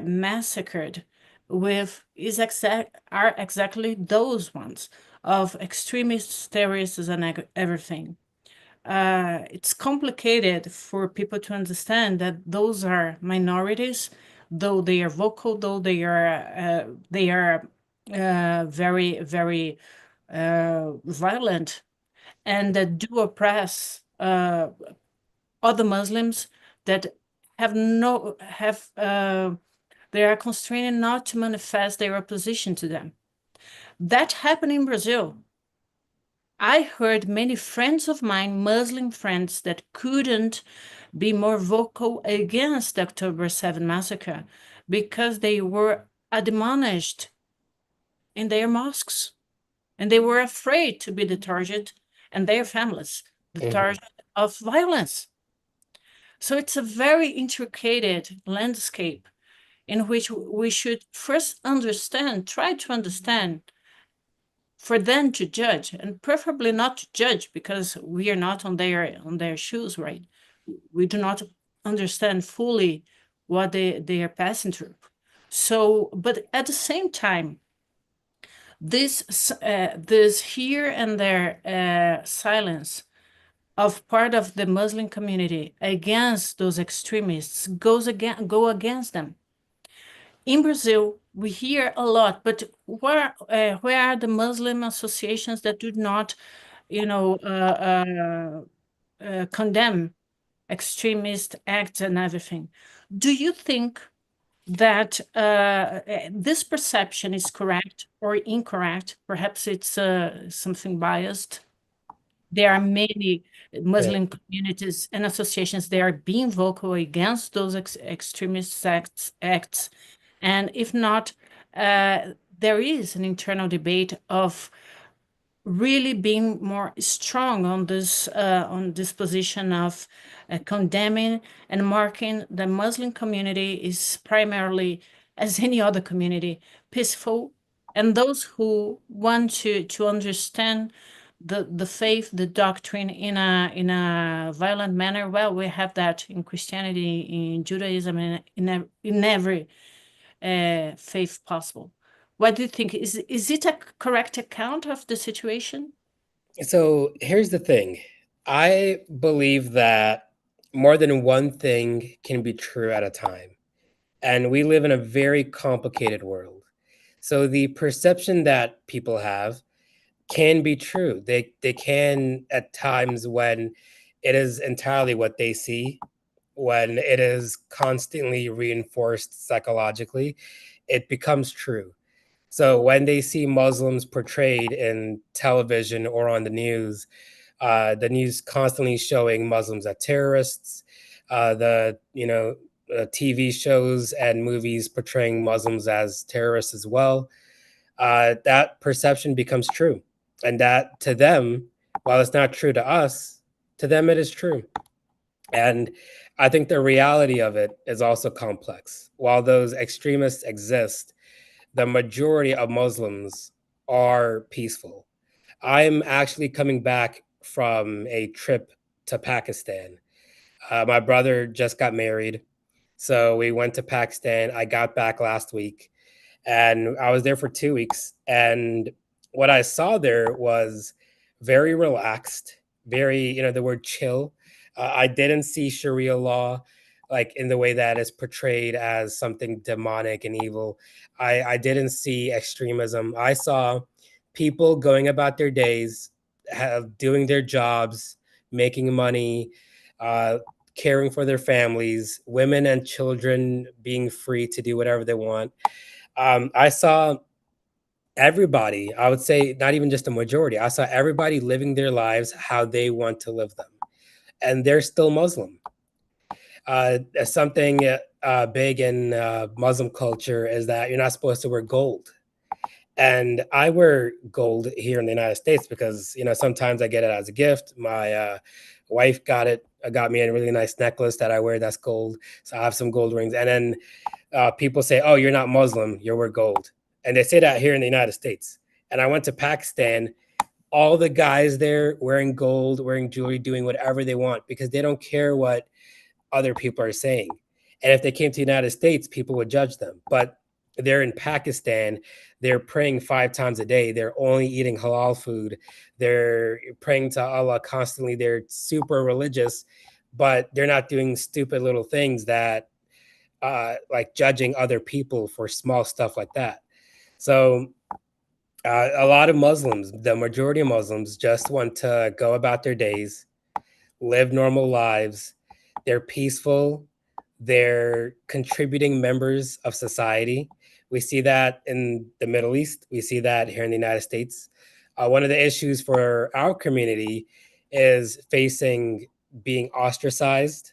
massacred with are exactly those ones of extremists, terrorists, and everything. It's complicated for people to understand that those are minorities, though they are vocal, though they are very, very violent, and that do oppress other Muslims that they are constrained not to manifest their opposition to them. That happened in Brazil. I heard many friends of mine, Muslim friends, that couldn't be more vocal against the October 7 massacre because they were admonished in their mosques, and they were afraid to be the target, and their families, the target of violence. So it's a very intricate landscape in which we should first try to understand, for them to judge, and preferably not to judge because we are not on their shoes, right? We do not understand fully what they are passing through. So, but at the same time, this here and there silence of part of the Muslim community against those extremists go against them. In Brazil, we hear a lot, but where are the Muslim associations that do not, condemn extremist acts and everything? Do you think that this perception is correct or incorrect? Perhaps it's something biased. There are many Muslim communities and associations that are being vocal against those extremist acts. And if not, there is an internal debate of really being more strong on this position of condemning and marking the Muslim community is primarily, as any other community, peaceful, and those who want to understand the faith, the doctrine in a violent manner. Well, we have that in Christianity, in Judaism, and in every faith possible. What do you think? Is it a correct account of the situation? So here's the thing. I believe that more than one thing can be true at a time. And we live in a very complicated world. So the perception that people have can be true. They can at times when it is entirely what they see, when it is constantly reinforced psychologically, it becomes true. So when they see Muslims portrayed in television or on the news constantly showing Muslims as terrorists, TV shows and movies portraying Muslims as terrorists as well, that perception becomes true. And that to them, while it's not true to us, to them it is true. And I think the reality of it is also complex. While those extremists exist, the majority of Muslims are peaceful. I'm actually coming back from a trip to Pakistan. My brother just got married, so we went to Pakistan. I got back last week, and I was there for 2 weeks. And what I saw there was very relaxed, very, the word chill. I didn't see Sharia law like in the way that is portrayed as something demonic and evil. I didn't see extremism. I saw people going about their days, doing their jobs, making money, caring for their families, women and children being free to do whatever they want. I saw everybody, I would say not even just a majority, I saw everybody living their lives how they want to live them. And they're still Muslim. Something big in Muslim culture is that you're not supposed to wear gold. And I wear gold here in the United States because, sometimes I get it as a gift. My wife got me a really nice necklace that I wear that's gold. So I have some gold rings. And then people say, oh, you're not Muslim, you wear gold. And they say that here in the United States. And I went to Pakistan, all the guys there wearing gold, wearing jewelry, doing whatever they want because they don't care what other people are saying. And if they came to the United States, people would judge them. But they're in Pakistan, they're praying 5 times a day. They're only eating halal food. They're praying to Allah constantly. They're super religious, but they're not doing stupid little things that like judging other people for small stuff like that. So a lot of Muslims, the majority of Muslims, just want to go about their days, live normal lives. They're peaceful. They're contributing members of society. We see that in the Middle East. We see that here in the United States. One of the issues for our community is facing being ostracized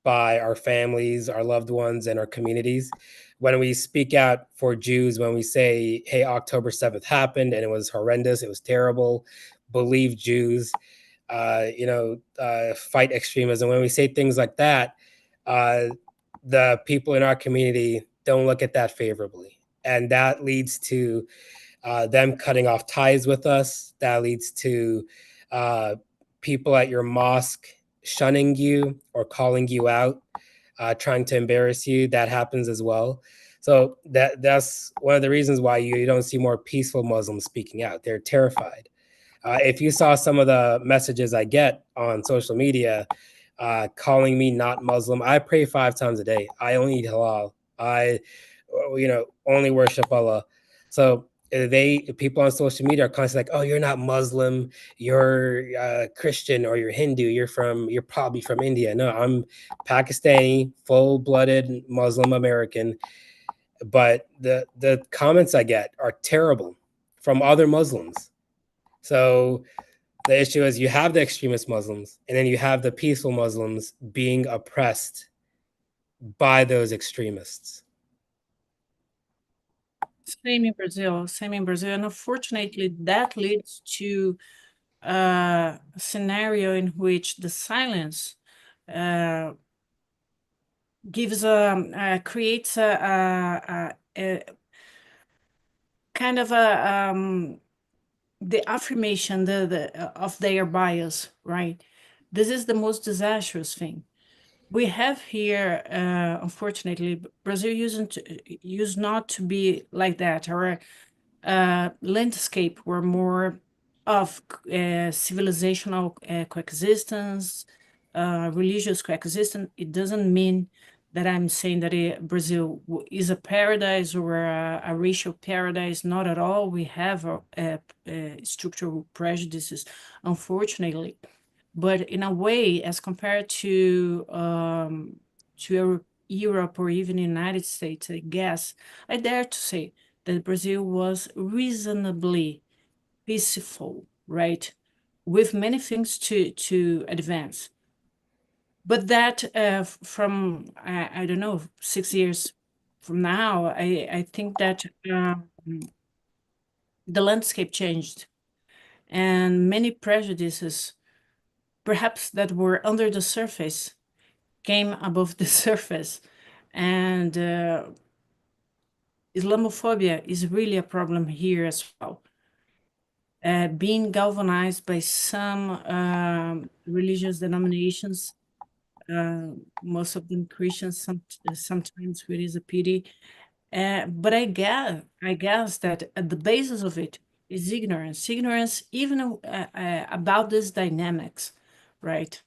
by our families, our loved ones, and our communities. When we speak out for Jews, when we say, hey, October 7th happened and it was horrendous, it was terrible, believe Jews, fight extremism. When we say things like that, the people in our community don't look at that favorably. And that leads to them cutting off ties with us. That leads to people at your mosque shunning you or calling you out, trying to embarrass you. That happens as well. So that's one of the reasons why you don't see more peaceful Muslims speaking out. They're terrified. If you saw some of the messages I get on social media, calling me not Muslim, I pray 5 times a day. I only eat halal. I, only worship Allah. So people on social media are constantly like, oh, you're not Muslim, you're Christian, or you're Hindu, you're probably from India. No, I'm Pakistani, full-blooded Muslim American. But the comments I get are terrible from other Muslims. So the issue is you have the extremist Muslims and then you have the peaceful Muslims being oppressed by those extremists. Same in Brazil. And unfortunately, that leads to a scenario in which the silence creates a kind of the affirmation of their bias, right? This is the most disastrous thing. We have here, unfortunately, Brazil used not to be like that. Our landscape were more of civilizational coexistence, religious coexistence. It doesn't mean that I'm saying that Brazil is a paradise or a racial paradise. Not at all. We have structural prejudices, unfortunately. But in a way, as compared to Europe or even United States, I guess, I dare to say that Brazil was reasonably peaceful, right? With many things to advance. But that from, I don't know, 6 years from now, I think that the landscape changed and many prejudices, perhaps that were under the surface, came above the surface. And Islamophobia is really a problem here as well. Being galvanized by some religious denominations, most of them Christians, sometimes, which is a pity. But I guess that at the basis of it is ignorance even about these dynamics, right?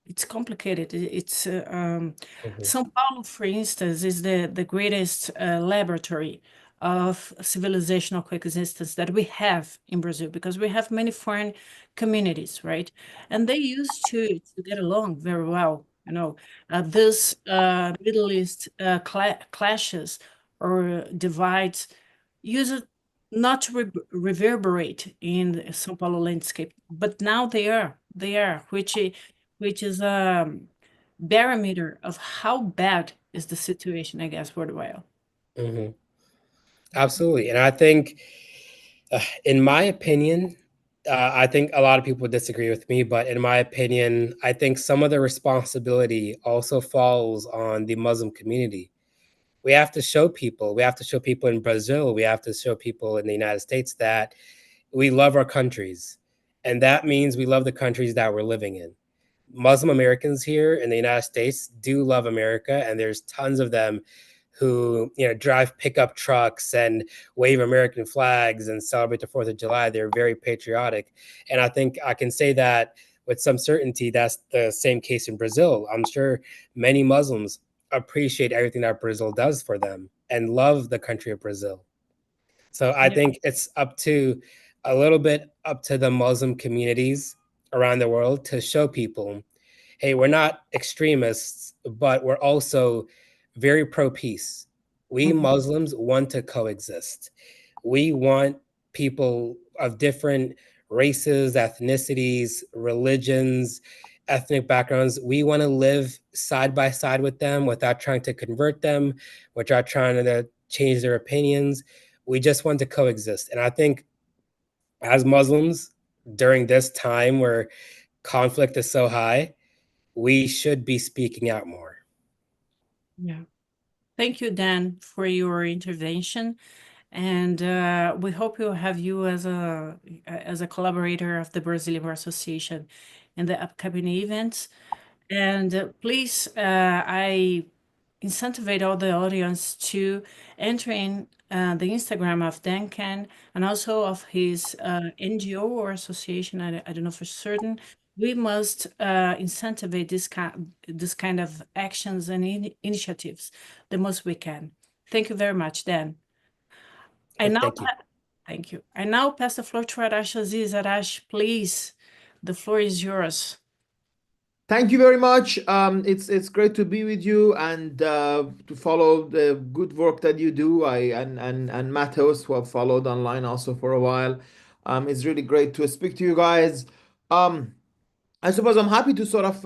It's complicated. It's São Paulo, for instance, is the greatest laboratory of civilizational coexistence that we have in Brazil, because we have many foreign communities, right? And they used to get along very well. This Middle East clashes or divides used not to reverberate in the São Paulo landscape, but now they are, which is a barometer of how bad is the situation, I guess, worldwide. Absolutely. And I think, in my opinion, I think a lot of people disagree with me, but in my opinion, I think some of the responsibility also falls on the Muslim community. We have to show people in Brazil, we have to show people in the United States that we love our countries. And that means we love the countries that we're living in. Muslim Americans here in the United States do love America, and there's tons of them who drive pickup trucks and wave American flags and celebrate the 4th of July. They're very patriotic. And I think I can say that with some certainty that's the same case in Brazil. I'm sure many Muslims appreciate everything that Brazil does for them and love the country of Brazil. So I think it's a little bit up to the Muslim communities around the world to show people, hey, we're not extremists, but we're also very pro-peace. We Muslims want to coexist. We want people of different races, ethnicities, religions, ethnic backgrounds. We want to live side by side with them without trying to convert them, without trying to change their opinions. We just want to coexist. And I think as Muslims, during this time where conflict is so high, we should be speaking out more. Yeah. Thank you, Dan, for your intervention. And we hope we'll have you as a collaborator of the Brazilian Bar Association in the upcoming events. And please, I incentivize all the audience to enter in the Instagram of Dan Can and also of his NGO or association. I don't know for certain. We must incentivize this kind of actions and initiatives the most we can. Thank you very much, Dan. Thank you. I now pass the floor to Arash Azizi. Arash, please, the floor is yours. Thank you very much. It's great to be with you and to follow the good work that you do. And Matheus, who have followed online also for a while. It's really great to speak to you guys. I suppose I'm happy to sort of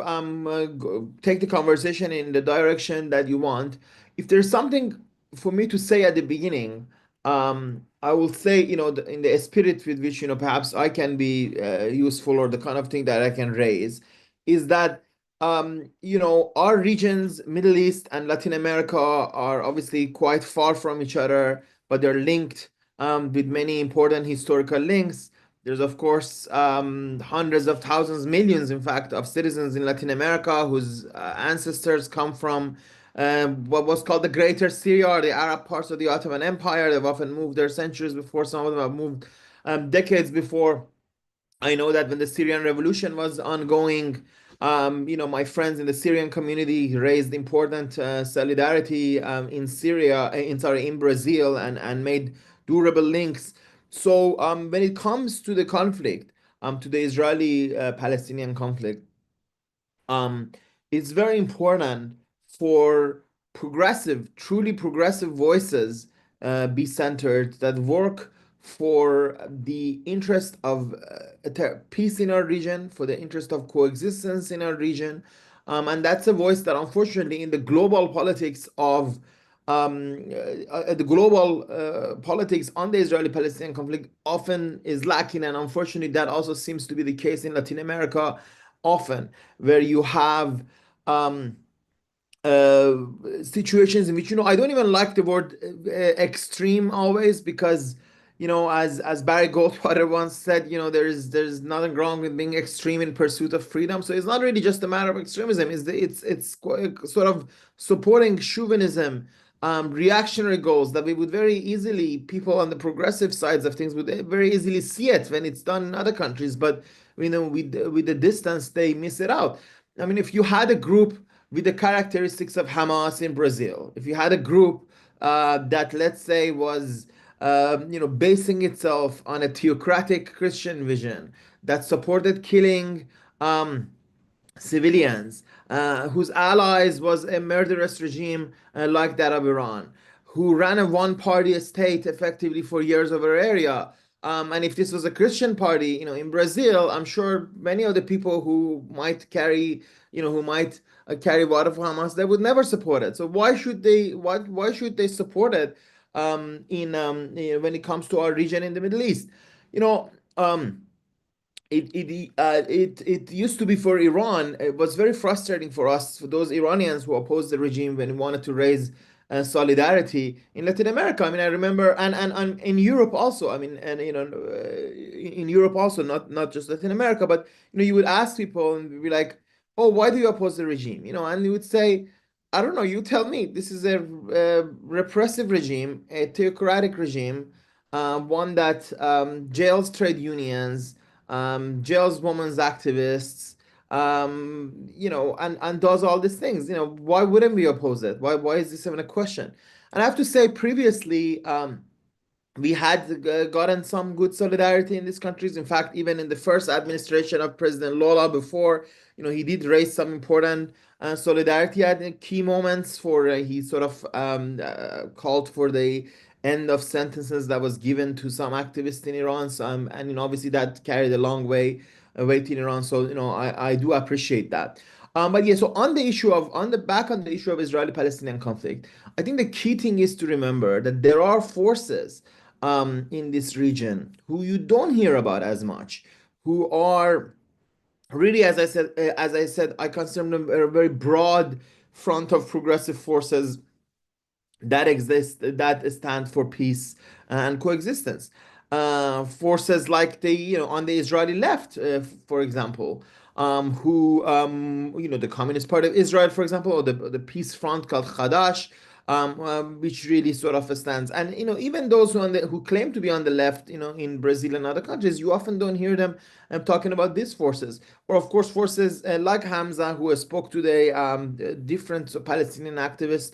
take the conversation in the direction that you want. If there's something for me to say at the beginning, I will say, in the spirit with which, perhaps I can be useful, or the kind of thing that I can raise, is that, our regions, Middle East and Latin America, are obviously quite far from each other, but they're linked with many important historical links. There's, of course, hundreds of thousands, millions, in fact, of citizens in Latin America whose ancestors come from what was called the Greater Syria, or the Arab parts of the Ottoman Empire. They've often moved there centuries before. Some of them have moved decades before. I know that when the Syrian Revolution was ongoing, my friends in the Syrian community raised important solidarity in Brazil, and made durable links. So when it comes to the conflict, to the Israeli-Palestinian conflict, it's very important for progressive, truly progressive voices be centered, that work for the interest of peace in our region, for the interest of coexistence in our region. And that's a voice that unfortunately in the global politics of the global politics on the Israeli-Palestinian conflict often is lacking. And unfortunately, that also seems to be the case in Latin America often, where you have situations in which, I don't even like the word extreme always, because, as Barry Goldwater once said, there's nothing wrong with being extreme in pursuit of freedom. So it's not really just a matter of extremism. It's sort of supporting chauvinism, reactionary goals that we would very easily, people on the progressive sides of things would very easily see it when it's done in other countries. But, with the distance, they miss it out. I mean, if you had a group with the characteristics of Hamas in Brazil, if you had a group that, let's say, was basing itself on a theocratic Christian vision that supported killing civilians, whose allies was a murderous regime like that of Iran, who ran a one-party state effectively for years over area. And if this was a Christian party, in Brazil, I'm sure many of the people who might carry, carry water for Hamas, they would never support it. So why should they? Why should they support it? When it comes to our region in the Middle East, it used to be for Iran. It was very frustrating for us, for those Iranians who opposed the regime, when we wanted to raise solidarity in Latin America. I mean, I remember, and in Europe also. I mean, and in Europe also, not just Latin America, but you would ask people and be like, "Oh, why do you oppose the regime?" And you would say, "I don't know. You tell me. This is a repressive regime, a theocratic regime, one that jails trade unions, jails women's activists, and does all these things. Why wouldn't we oppose it? Why is this even a question?" And I have to say, previously, we had gotten some good solidarity in these countries. In fact, even in the first administration of President Lula, before, he did raise some important solidarity at key moments. He sort of called for the end of sentences that was given to some activists in Iran. So, and obviously that carried a long way in Iran. So I do appreciate that. But yeah, so on the issue of Israeli-Palestinian conflict, I think the key thing is to remember that there are forces in this region who you don't hear about as much, who are really, as I said, I consider them a very broad front of progressive forces that exist, that stand for peace and coexistence. Forces like on the Israeli left, for example, who the Communist Party of Israel, for example, or the peace front called Hadash, which really sort of stands. And even those who claim to be on the left, in Brazil and other countries, you often don't hear them talking about these forces. Or of course, forces like Hamza, who spoke today, different Palestinian activists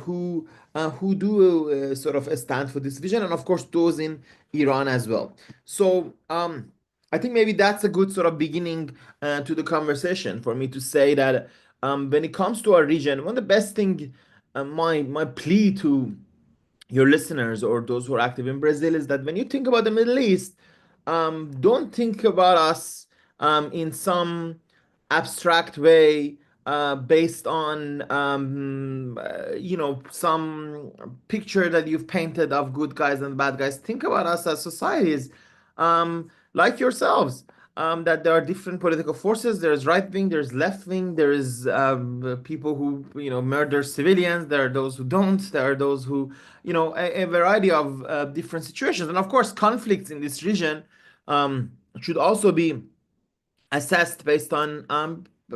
who do sort of stand for this vision, and of course those in Iran as well. So I think maybe that's a good sort of beginning to the conversation for me to say that when it comes to our region, one of the best thing, my plea to your listeners or those who are active in Brazil, is that when you think about the Middle East, don't think about us in some abstract way, based on some picture that you've painted of good guys and bad guys. Think about us as societies, like yourselves, that there are different political forces. There's right wing, there's left wing, there is people who murder civilians, there are those who don't, there are those who a variety of different situations. And of course, conflicts in this region should also be assessed based on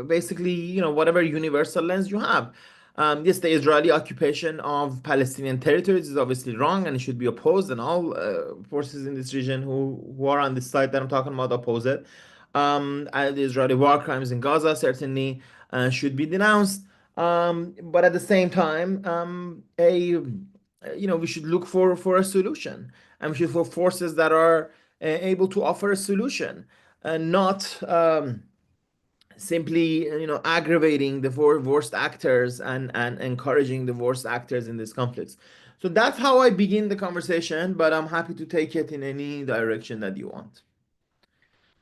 basically whatever universal lens you have. Yes, the Israeli occupation of Palestinian territories is obviously wrong and it should be opposed, and all forces in this region who are on this side that I'm talking about oppose it. And the Israeli war crimes in Gaza certainly should be denounced. But at the same time, we should look for a solution, and we should for forces that are able to offer a solution, and not simply, aggravating the worst actors and encouraging the worst actors in these conflicts. So that's how I begin the conversation, but I'm happy to take it in any direction that you want.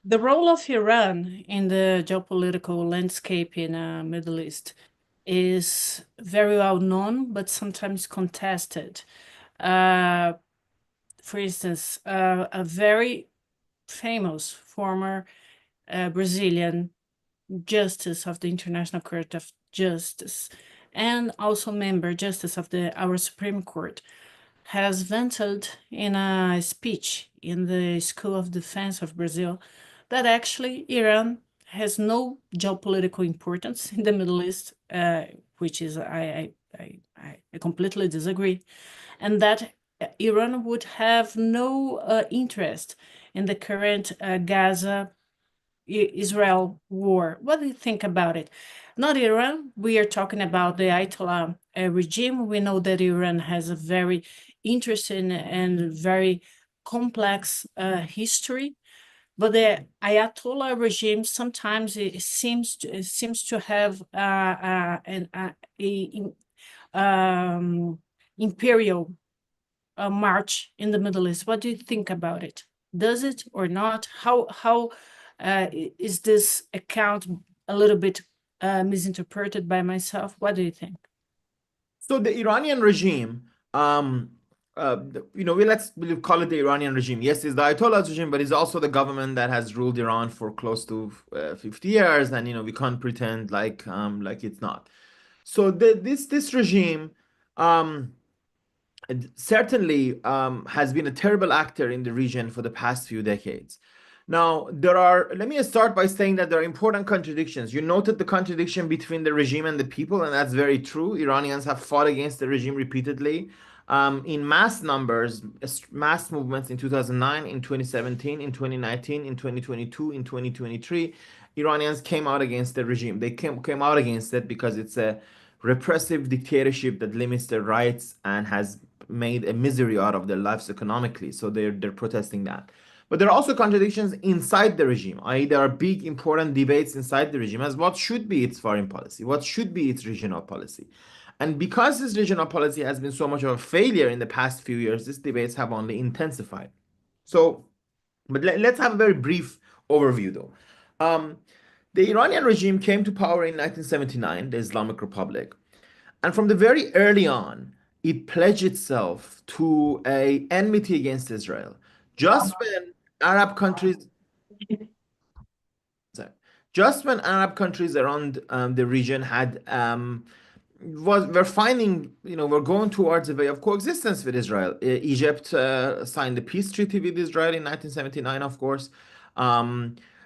The role of Iran in the geopolitical landscape in Middle East is very well known, but sometimes contested. For instance, a very famous former Brazilian justice of the International Court of Justice and also member justice of our Supreme Court has vented in a speech in the School of Defense of Brazil that actually Iran has no geopolitical importance in the Middle East, which is I completely disagree, and that Iran would have no interest in the current Gaza Israel war. What do you think about it? Not Iran. We are talking about the Ayatollah regime. We know that Iran has a very interesting and very complex history, but the Ayatollah regime sometimes it seems to have an imperial march in the Middle East. What do you think about it? Does it or not? How is this account a little bit misinterpreted by myself? What do you think? So the Iranian regime, we'll call it the Iranian regime. Yes, it's the Ayatollah's regime, but it's also the government that has ruled Iran for close to 50 years, and we can't pretend like it's not. So this regime certainly has been a terrible actor in the region for the past few decades. Now, let me start by saying that there are important contradictions. You noted the contradiction between the regime and the people, and that's very true. Iranians have fought against the regime repeatedly in mass numbers, mass movements in 2009, in 2017, in 2019, in 2022, in 2023. Iranians came out against the regime. They came out against it because it's a repressive dictatorship that limits their rights and has made a misery out of their lives economically. So they're protesting that. But there are also contradictions inside the regime, i.e., there are big, important debates inside the regime as what should be its foreign policy, what should be its regional policy. And because this regional policy has been so much of a failure in the past few years, these debates have only intensified. So, but let's have a very brief overview, though. The Iranian regime came to power in 1979, the Islamic Republic. And from the very early on, it pledged itself to an enmity against Israel. Just when Arab countries around the region were going towards a way of coexistence with Israel. Egypt signed the peace treaty with Israel in 1979, of course.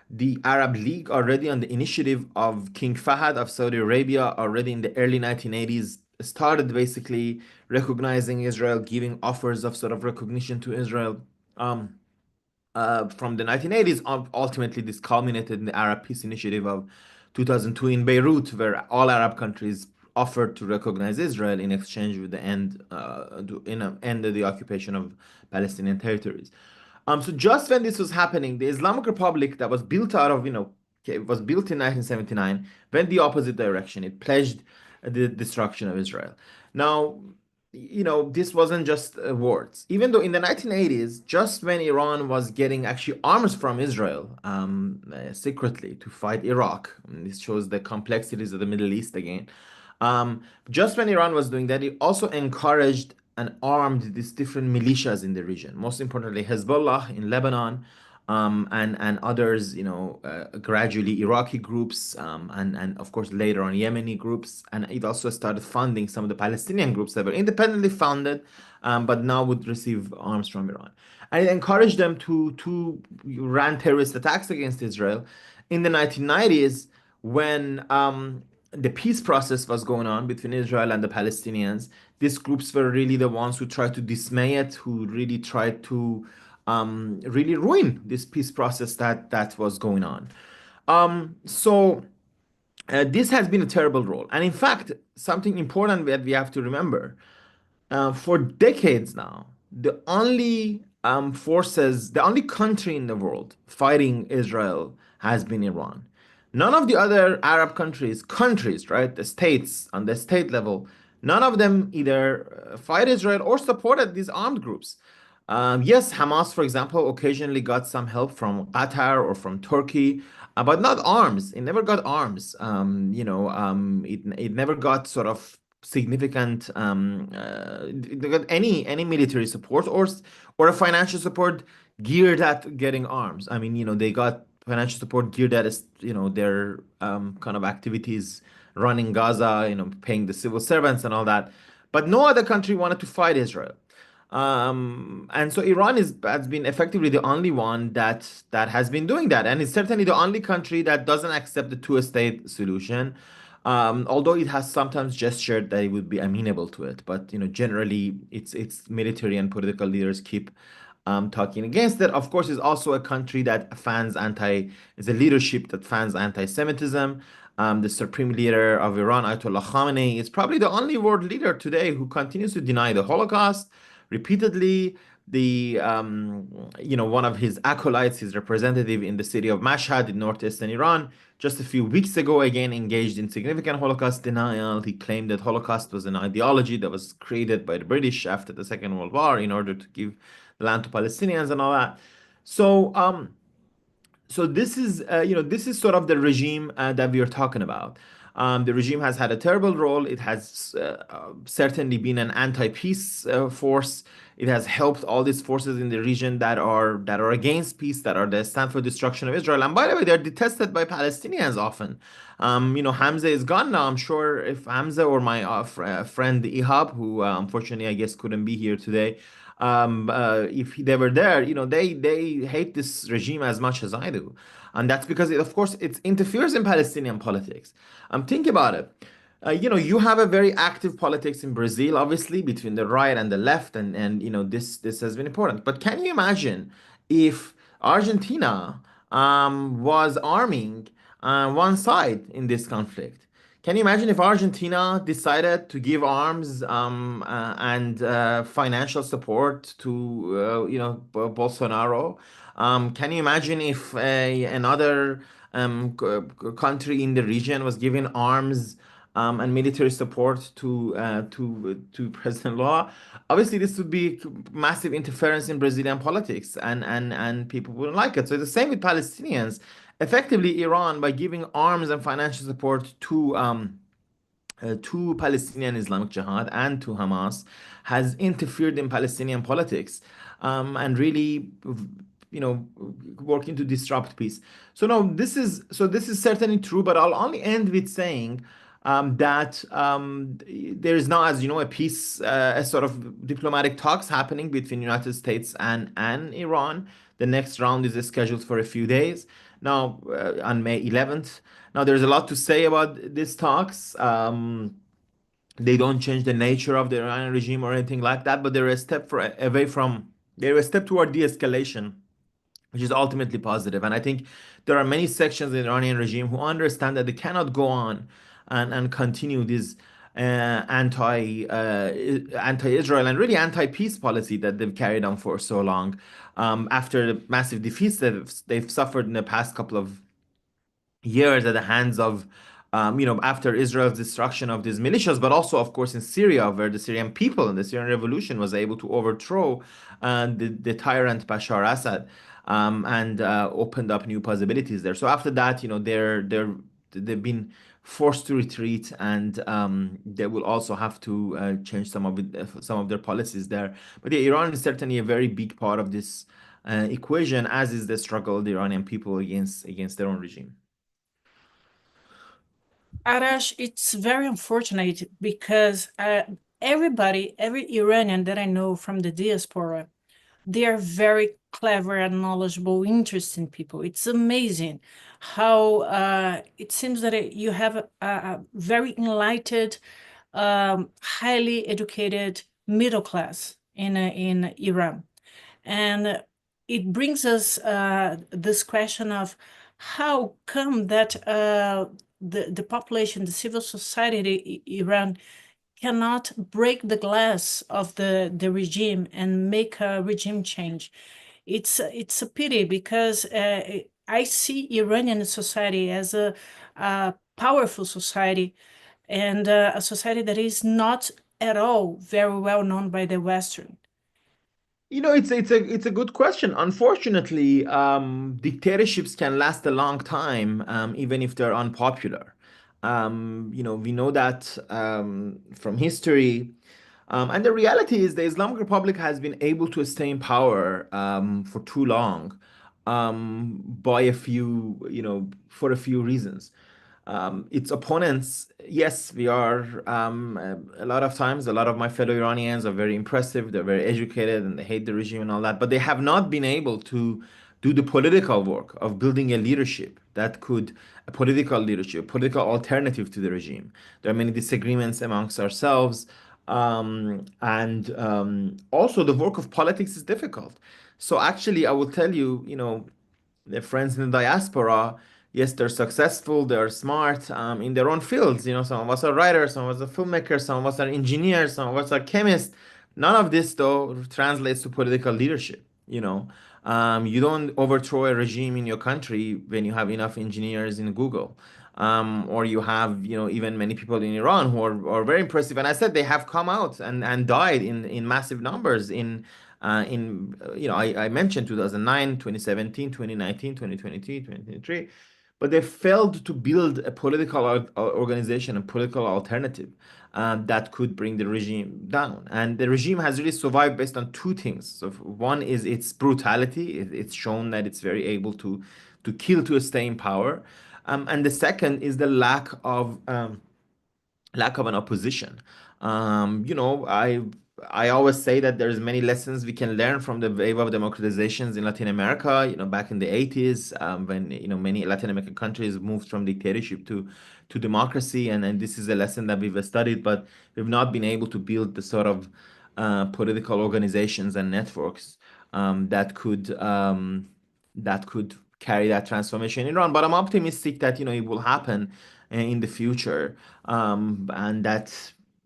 The Arab League, already on the initiative of King Fahd of Saudi Arabia, already in the early 1980s, started basically recognizing Israel, giving offers of sort of recognition to Israel. From the 1980s, ultimately this culminated in the Arab Peace Initiative of 2002 in Beirut, where all Arab countries offered to recognize Israel in exchange with the end of the occupation of Palestinian territories. So just when this was happening, the Islamic Republic that was built out of, it was built in 1979, went the opposite direction. It pledged the destruction of Israel. Now, this wasn't just words. Even though in the 1980s, just when Iran was getting actually arms from Israel secretly to fight Iraq, and this shows the complexities of the Middle East again. Just when Iran was doing that, it also encouraged and armed these different militias in the region. Most importantly, Hezbollah in Lebanon, and others, gradually Iraqi groups, and of course later on Yemeni groups, and it also started funding some of the Palestinian groups that were independently founded, but now would receive arms from Iran. And it encouraged them to run terrorist attacks against Israel. In the 1990s, when the peace process was going on between Israel and the Palestinians, these groups were really the ones who tried to dismay it, who really tried to really ruin this peace process that was going on. So this has been a terrible role. And in fact, something important that we have to remember, for decades now, the only country in the world fighting Israel has been Iran. None of the other Arab countries, right, the states on the state level, none of them either fight Israel or supported these armed groups. Yes, Hamas, for example, occasionally got some help from Qatar or from Turkey, but not arms. It never got arms. It never got sort of significant they got any military support or a financial support geared at getting arms. I mean, they got financial support geared at their kind of activities running Gaza, paying the civil servants and all that. But no other country wanted to fight Israel. And so Iran has been effectively the only one that has been doing that, and it's certainly the only country that doesn't accept the two-state solution. Although it has sometimes gestured that it would be amenable to it, but generally its military and political leaders keep talking against it. Of course, it's also a country that is a leadership that fans anti-Semitism. The supreme leader of Iran, Ayatollah Khamenei, is probably the only world leader today who continues to deny the Holocaust repeatedly. One of his acolytes, his representative in the city of Mashhad in northeastern Iran, just a few weeks ago, again engaged in significant Holocaust denial. He claimed that Holocaust was an ideology that was created by the British after the Second World War in order to give the land to Palestinians and all that. So this is sort of the regime that we are talking about. The regime has had a terrible role. It has certainly been an anti-peace force. It has helped all these forces in the region that are against peace, that stand for destruction of Israel. And by the way, they're detested by Palestinians often. Hamza is gone now. I'm sure if Hamza or my friend Ihab, who unfortunately I guess couldn't be here today, if they were there, they hate this regime as much as I do. And that's because, of course, it interferes in Palestinian politics. Think about it. You have a very active politics in Brazil, obviously, between the right and the left, and this has been important. But can you imagine if Argentina was arming one side in this conflict? Can you imagine if Argentina decided to give arms and financial support to Bolsonaro? Can you imagine if another country in the region was giving arms and military support to President Lula? Obviously, this would be massive interference in Brazilian politics, and people wouldn't like it. So the same with Palestinians. Effectively, Iran, by giving arms and financial support to Palestinian Islamic Jihad and to Hamas, has interfered in Palestinian politics and really, working to disrupt peace. So no, this is certainly true. But I'll only end with saying that there is now, as you know, a peace, a sort of diplomatic talks happening between United States and Iran. The next round is scheduled for a few days now, on May 11th. Now, there's a lot to say about these talks. They don't change the nature of the Iranian regime or anything like that, but they're a step they're a step toward de-escalation, which is ultimately positive. And I think there are many sections in the Iranian regime who understand that they cannot go on and continue this anti-Israel and really anti-peace policy that they've carried on for so long, after the massive defeats that they've suffered in the past couple of years at the hands of after Israel's destruction of these militias, but also, of course, in Syria, where the Syrian people and the Syrian revolution was able to overthrow the tyrant Bashar Assad, and opened up new possibilities there. So after that, they've been forced to retreat, and they will also have to change some of their policies there. But yeah, Iran is certainly a very big part of this equation, as is the struggle of the Iranian people against their own regime. Arash, it's very unfortunate because every Iranian that I know from the diaspora, they are very clever and knowledgeable, interesting people. It's amazing how it seems that you have a very enlightened, highly educated middle class in Iran. And it brings us this question of how come that the population, the civil society in Iran cannot break the glass of the regime and make a regime change. It's a pity because I see Iranian society as a powerful society, and a society that is not at all very well known by the Western. It's a good question. Unfortunately, dictatorships can last a long time, even if they're unpopular. We know that from history. And the reality is the Islamic Republic has been able to stay in power for too long, by for a few reasons. Its opponents, yes, we are a lot of times, a lot of my fellow Iranians are very impressive, they're very educated, and they hate the regime and all that, but they have not been able to do the political work of building a leadership a political leadership, a political alternative to the regime. There are many disagreements amongst ourselves. And also the work of politics is difficult. So actually, I will tell you, the friends in the diaspora, yes, they're successful, they're smart in their own fields. Some of us are writers, some of us are filmmakers, some of us are engineers, some of us are chemists. None of this, though, translates to political leadership. You don't overthrow a regime in your country when you have enough engineers in Google. Or you have, even many people in Iran who are very impressive. And I said they have come out and died in massive numbers I mentioned 2009, 2017, 2019, 2022, 2023, but they failed to build a political organization, a political alternative that could bring the regime down. And the regime has really survived based on two things. So one is its brutality. It's shown that it's very able to kill to stay in power. And the second is the lack of an opposition. I always say that there's many lessons we can learn from the wave of democratizations in Latin America. Back in the 80s, when many Latin American countries moved from dictatorship to democracy, and this is a lesson that we've studied, but we've not been able to build the sort of political organizations and networks that could carry that transformation in Iran. But I'm optimistic that it will happen in the future, and that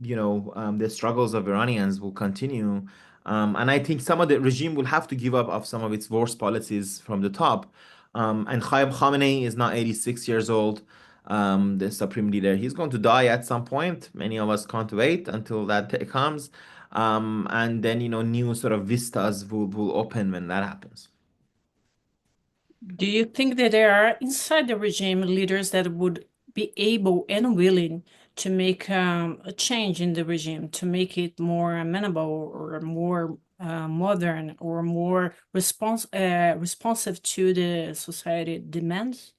the struggles of Iranians will continue. And I think some of the regime will have to give up of some of its worst policies from the top. And Khamenei is now 86 years old, the supreme leader. He's going to die at some point. Many of us can't wait until that day comes. And then, new sort of vistas will open when that happens. Do you think that there are inside the regime leaders that would be able and willing to make a change in the regime, to make it more amenable or more modern or more responsive to the society demands?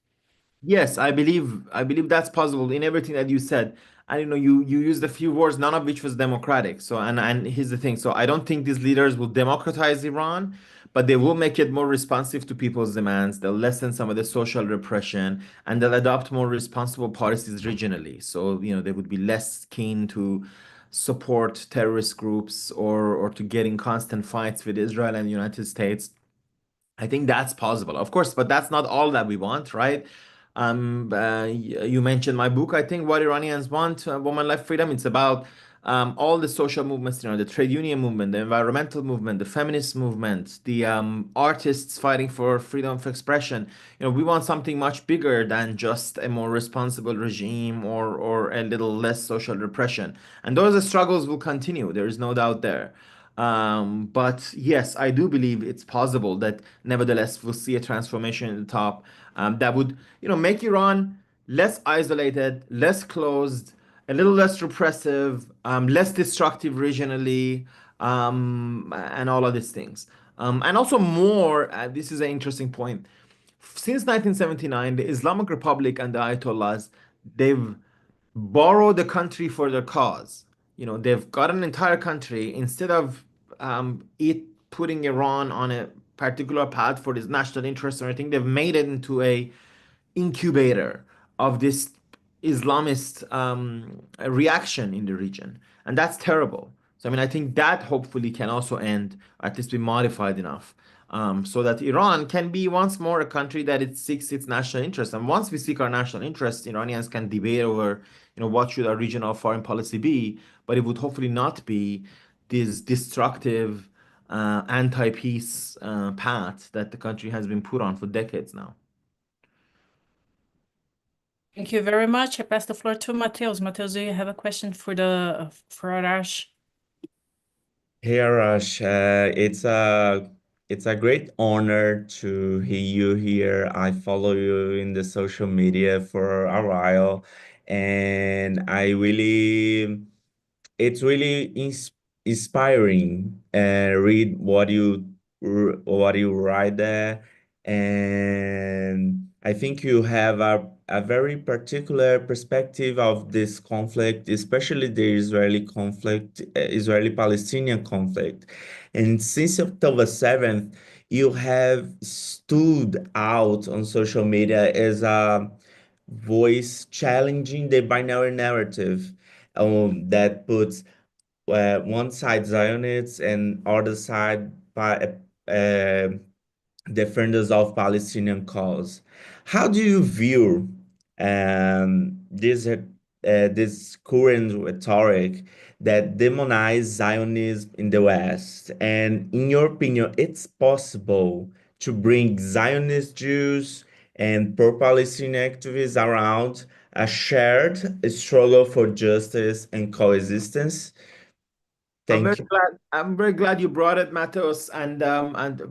Yes, I believe that's possible in everything that you said. And you used a few words, none of which was democratic. So and here's the thing. So I don't think these leaders will democratize Iran, but they will make it more responsive to people's demands. They'll lessen some of the social repression, and they'll adopt more responsible policies regionally. So, they would be less keen to support terrorist groups or to get in constant fights with Israel and the United States. I think that's possible, of course, but that's not all that we want, right? You mentioned my book. I think What Iranians Want, Woman, Life, Freedom. It's about all the social movements, the trade union movement, the environmental movement, the feminist movement, the artists fighting for freedom of expression. We want something much bigger than just a more responsible regime or a little less social repression. And those struggles will continue. There is no doubt there. But yes, I do believe it's possible that nevertheless we'll see a transformation at the top that would, make Iran less isolated, less closed, a little less repressive, less destructive regionally, and all of these things. And also more, this is an interesting point. Since 1979, the Islamic Republic and the Ayatollahs, they've borrowed the country for their cause. They've got an entire country instead of putting Iran on a particular path for its national interests or anything. They've made it into a incubator of this Islamist reaction in the region, and that's terrible. So I think that hopefully can also end, or at least be modified enough, so that Iran can be once more a country that it seeks its national interests. And once we seek our national interests, Iranians can debate over, what should our regional foreign policy be, but it would hopefully not be this destructive, anti-peace path that the country has been put on for decades now. Thank you very much. I pass the floor to Mateus. Mateus, do you have a question for Arash? Hey Arash, it's a great honor to hear you here. I follow you in the social media for a while, and it's really inspiring. Read what you write there, and I think you have a very particular perspective of this conflict, especially the Israeli conflict, Israeli-Palestinian conflict. And since October 7th, you have stood out on social media as a voice challenging the binary narrative that puts one side Zionists and other side uh, defenders of Palestinian cause. How do you view this current rhetoric that demonize Zionism in the West? And in your opinion, it's possible to bring Zionist Jews and pro-Palestinian activists around a shared struggle for justice and coexistence? Thank you. I'm very glad you brought it, Matheus, and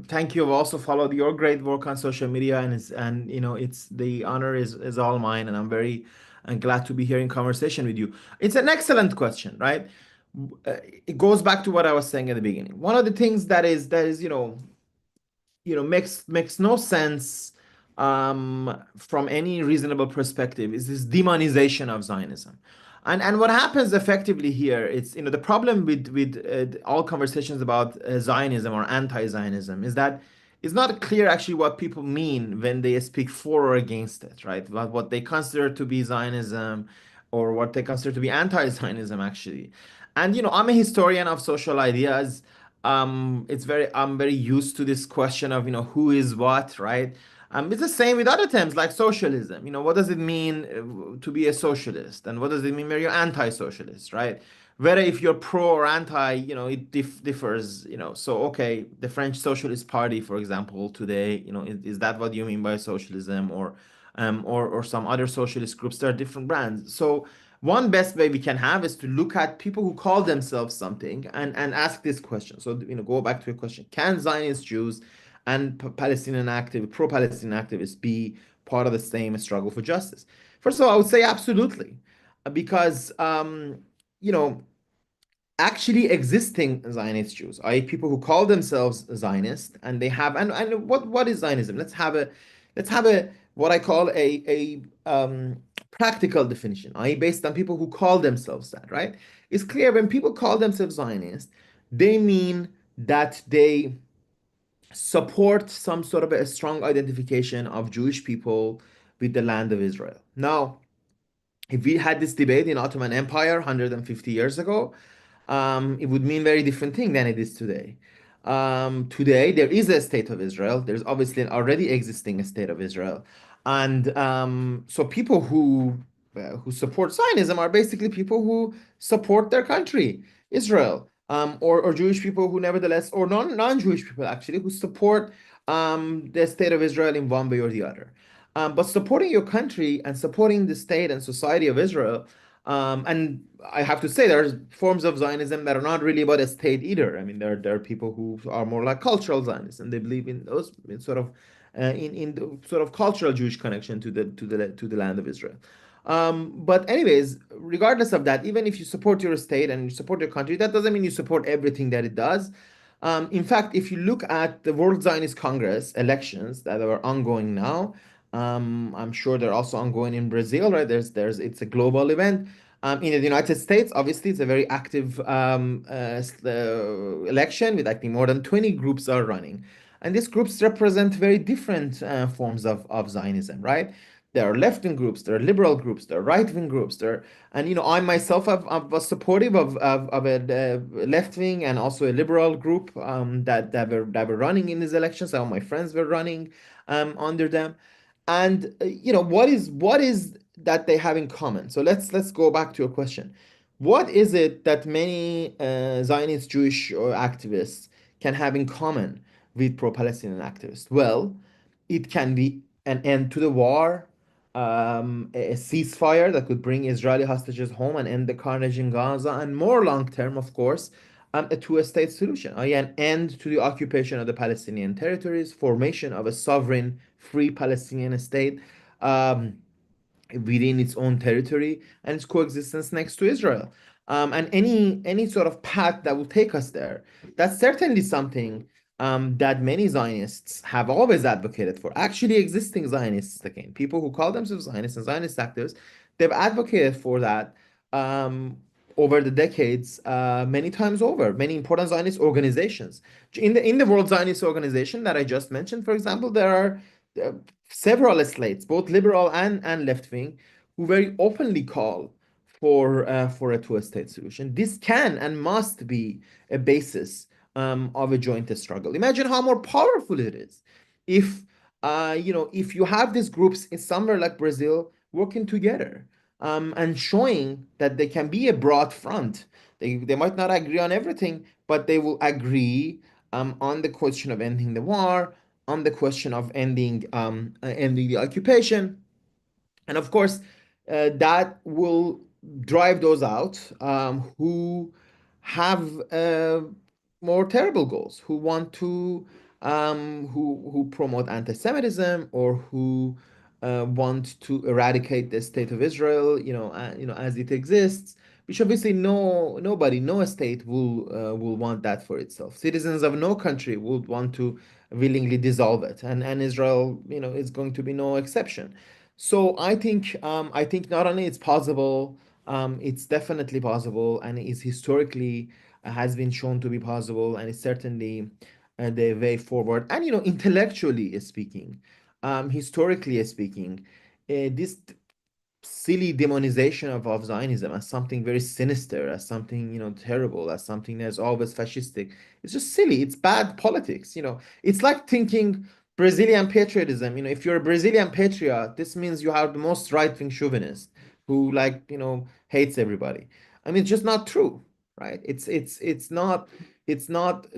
thank you. I've also followed your great work on social media, and you know, it's the honor is all mine, and I'm glad to be here in conversation with you. It's an excellent question, right? It goes back to what I was saying at the beginning. One of the things that is makes no sense from any reasonable perspective is this demonization of Zionism. And what happens effectively here, it's the problem with all conversations about Zionism or anti-Zionism is that it's not clear actually what people mean when they speak for or against it, right? What they consider to be Zionism or what they consider to be anti-Zionism actually. And I'm a historian of social ideas. I'm very used to this question of who is what, right? It's the same with other terms like socialism. What does it mean to be a socialist, and what does it mean when you're anti-socialist, right? Whether if you're pro or anti, it differs. So okay, the French Socialist Party, for example, today, is that what you mean by socialism, or some other socialist groups? There are different brands. So one best way we can have is to look at people who call themselves something and ask this question. So, go back to your question. Can Zionist Jews and pro-Palestinian activists be part of the same struggle for justice? First of all, I would say absolutely, because, actually existing Zionist Jews, i.e. people who call themselves Zionist, and they have, and what is Zionism? Let's have a what I call a practical definition, i.e. based on people who call themselves that, right? It's clear when people call themselves Zionist, they mean that they support some sort of a strong identification of Jewish people with the land of Israel. Now, if we had this debate in Ottoman Empire 150 years ago, it would mean very different thing than it is today. Today, there is a state of Israel. There's obviously an already existing state of Israel. And so people who support Zionism are basically people who support their country, Israel, or Jewish people who nevertheless, or non-Jewish people actually, who support the state of Israel in one way or the other. But supporting your country and supporting the state and society of Israel, and I have to say, there's forms of Zionism that are not really about a state either. I mean, there are people who are more like cultural Zionists, and they believe in those sort of in the sort of cultural Jewish connection to the land of Israel. But anyways, regardless of that, even if you support your state and you support your country, that doesn't mean you support everything that it does. In fact, if you look at the World Zionist Congress elections that are ongoing now, I'm sure they're also ongoing in Brazil, right? It's a global event. In the United States, obviously, it's a very active election with, I think, more than 20 groups are running. And these groups represent very different forms of Zionism, right? There are left-wing groups, there are liberal groups, there are right-wing groups, I myself I was supportive of a left-wing and also a liberal group that were running in these elections. Some of my friends were running under them. And what is that they have in common? So let's go back to your question. What is it that many Zionist Jewish activists can have in common with pro-Palestinian activists? Well, it can be an end to the war, a ceasefire that could bring Israeli hostages home and end the carnage in Gaza, and more long-term, of course, a two-state solution, i.e. an end to the occupation of the Palestinian territories, formation of a sovereign, free Palestinian state within its own territory, and its coexistence next to Israel. And any sort of path that will take us there, that's certainly something that many Zionists have always advocated for. Actually, existing Zionists, again, people who call themselves Zionists and Zionist activists, they've advocated for that over the decades, many times over. Many important Zionist organizations. In the World Zionist Organization that I just mentioned, for example, there are several slates, both liberal and left-wing, who very openly call for a two-state solution. This can and must be a basis of a joint struggle. Imagine how more powerful it is if if you have these groups in somewhere like Brazil working together and showing that they can be a broad front. They might not agree on everything, but they will agree on the question of ending the war, on the question of ending the occupation, and of course that will drive those out who have more terrible goals, who want to who promote anti-Semitism, or who want to eradicate the state of Israel, as it exists. Which obviously no state will want that for itself. Citizens of no country would want to willingly dissolve it, and Israel, is going to be no exception. So I think not only it's possible, it's definitely possible, and is historically has been shown to be possible, and it's certainly the way forward. And intellectually speaking, historically speaking, this silly demonization of Zionism as something very sinister, as something terrible, as something that's always fascistic, it's just silly. It's bad politics. It's like thinking Brazilian patriotism. If you're a Brazilian patriot, this means you are the most right-wing chauvinist who hates everybody. I mean, it's just not true, right? It's not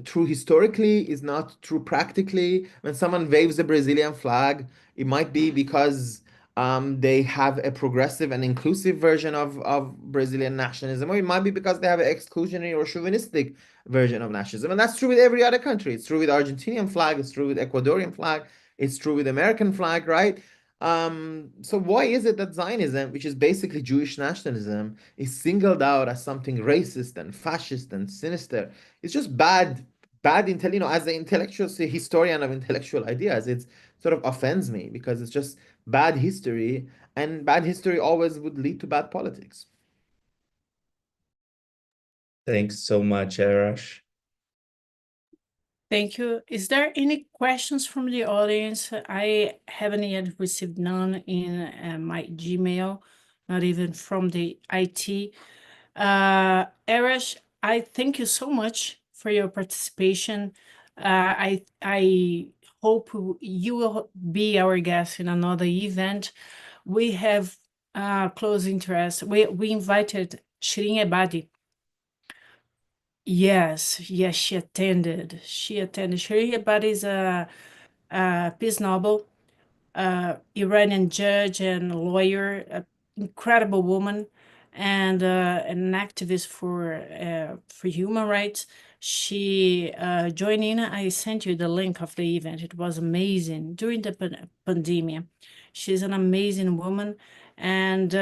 true historically. It's not true practically. When someone waves a Brazilian flag, it might be because they have a progressive and inclusive version of Brazilian nationalism, or it might be because they have an exclusionary or chauvinistic version of nationalism. And that's true with every other country. It's true with Argentinian flag, it's true with Ecuadorian flag, it's true with American flag, right? So why is it that Zionism, which is basically Jewish nationalism, is singled out as something racist and fascist and sinister? It's just bad intel. As the intellectual historian of intellectual ideas, it's sort of offends me because it's just bad history, and bad history always would lead to bad politics. Thanks so much, Arash. Thank you. Is there any questions from the audience? I haven't yet received none in my Gmail, not even from the IT. Arash, I thank you so much for your participation. I hope you will be our guest in another event. We have close interest. We invited Shirin Ebadi. Yes, she attended. Shirin Ebadi is a Peace Nobel, Iranian judge and lawyer, an incredible woman, and an activist for human rights. She joined in. I sent you the link of the event. It was amazing during the pandemic. She's an amazing woman, and